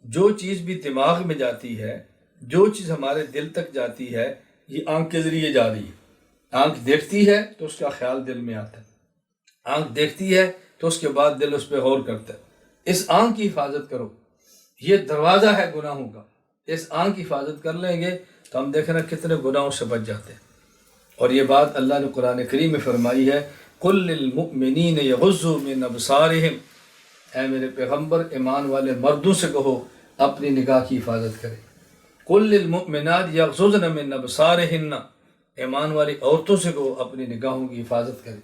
جو چیز بھی دماغ میں جاتی ہے، جو چیز ہمارے دل تک جاتی ہے، یہ آنکھ کے ذریعے جا رہی ہے۔ آنکھ دیکھتی ہے تو اس کا خیال دل میں آتا ہے، آنکھ دیکھتی ہے تو اس کے بعد دل اس پہ غور کرتا ہے۔ اس آنکھ کی حفاظت کرو، یہ دروازہ ہے گناہوں کا۔ اس آنکھ کی حفاظت کر لیں گے تو ہم دیکھیں نا کتنے گناہوں سے بچ جاتے ہیں۔ اور یہ بات اللہ نے قرآن کریم میں فرمائی ہے، قُل لِّلْمُؤْمِنِينَ يَغُضُّوا مِنْ أَبْصَارِهِمْ، اے میرے پیغمبر ایمان والے مردوں سے کہو اپنی نگاہ کی حفاظت کرے۔ قُل لِّلْمُؤْمِنَاتِ يَغْضُضْنَ مِنْ أَبْصَارِهِنَّ، ایمان والی عورتوں سے کہو اپنی نگاہوں کی حفاظت کرے۔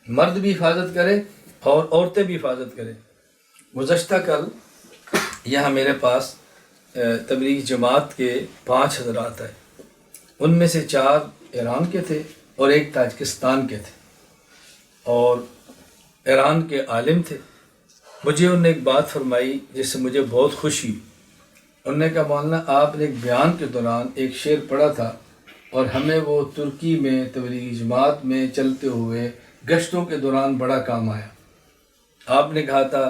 مرد بھی حفاظت کرے اور عورتیں بھی حفاظت کریں۔ گزشتہ کل یہاں میرے پاس تبلیغ جماعت کے 5 حضرات آئے، ان میں سے 4 ایران کے تھے اور 1 تاجکستان کے تھے، اور ایران کے عالم تھے۔ مجھے انہوں نے ایک بات فرمائی جس سے مجھے بہت خوشی ہوئی۔ انہوں نے کہا مولانا آپ نے ایک بیان کے دوران ایک شعر پڑھا تھا، اور ہمیں وہ ترکی میں تبلیغ جماعت میں چلتے ہوئے گشتوں کے دوران بڑا کام آیا۔ آپ نے کہا تھا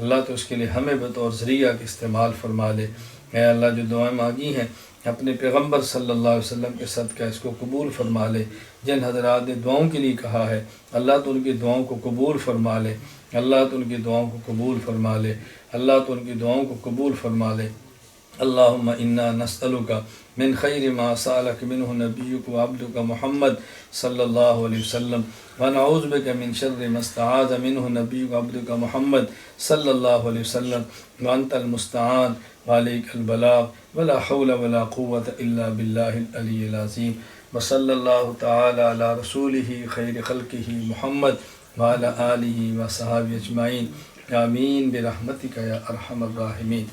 اللہ تو اس کے لیے ہمیں بطور ذریعہ کے استعمال فرما لے۔ اے اللہ جو دعائیں مانگی ہیں اپنے پیغمبر صلی اللہ علیہ وسلم کے صدقہ اس کو قبول فرما لے۔ جن حضرات نے دعاؤں کے لیے کہا ہے اللہ تو ان کی دعاؤں کو قبول فرما لے، اللہ تو ان کی دعاؤں کو قبول فرما لے، اللہ تو ان کی دعاؤں کو قبول فرما لے۔ اللہم انا نسألک من خیر ما سألک منہ نبیک و عبدک محمد صلی اللہ علیہ وسلم ونعوذ بک من شر ما استعاذ منہ نبیک و عبدک محمد صلی اللہ علیہ وسلم وانت المستعان وعلیک البلاغ ولا حول ولا قوة الا باللہ العلی العظیم وصلی اللہ تعالی علی رسولہ خیر خلقہ محمد وعلی آلہ وصحابہ اجمعین آمین برحمتک یا ارحم الراحمین۔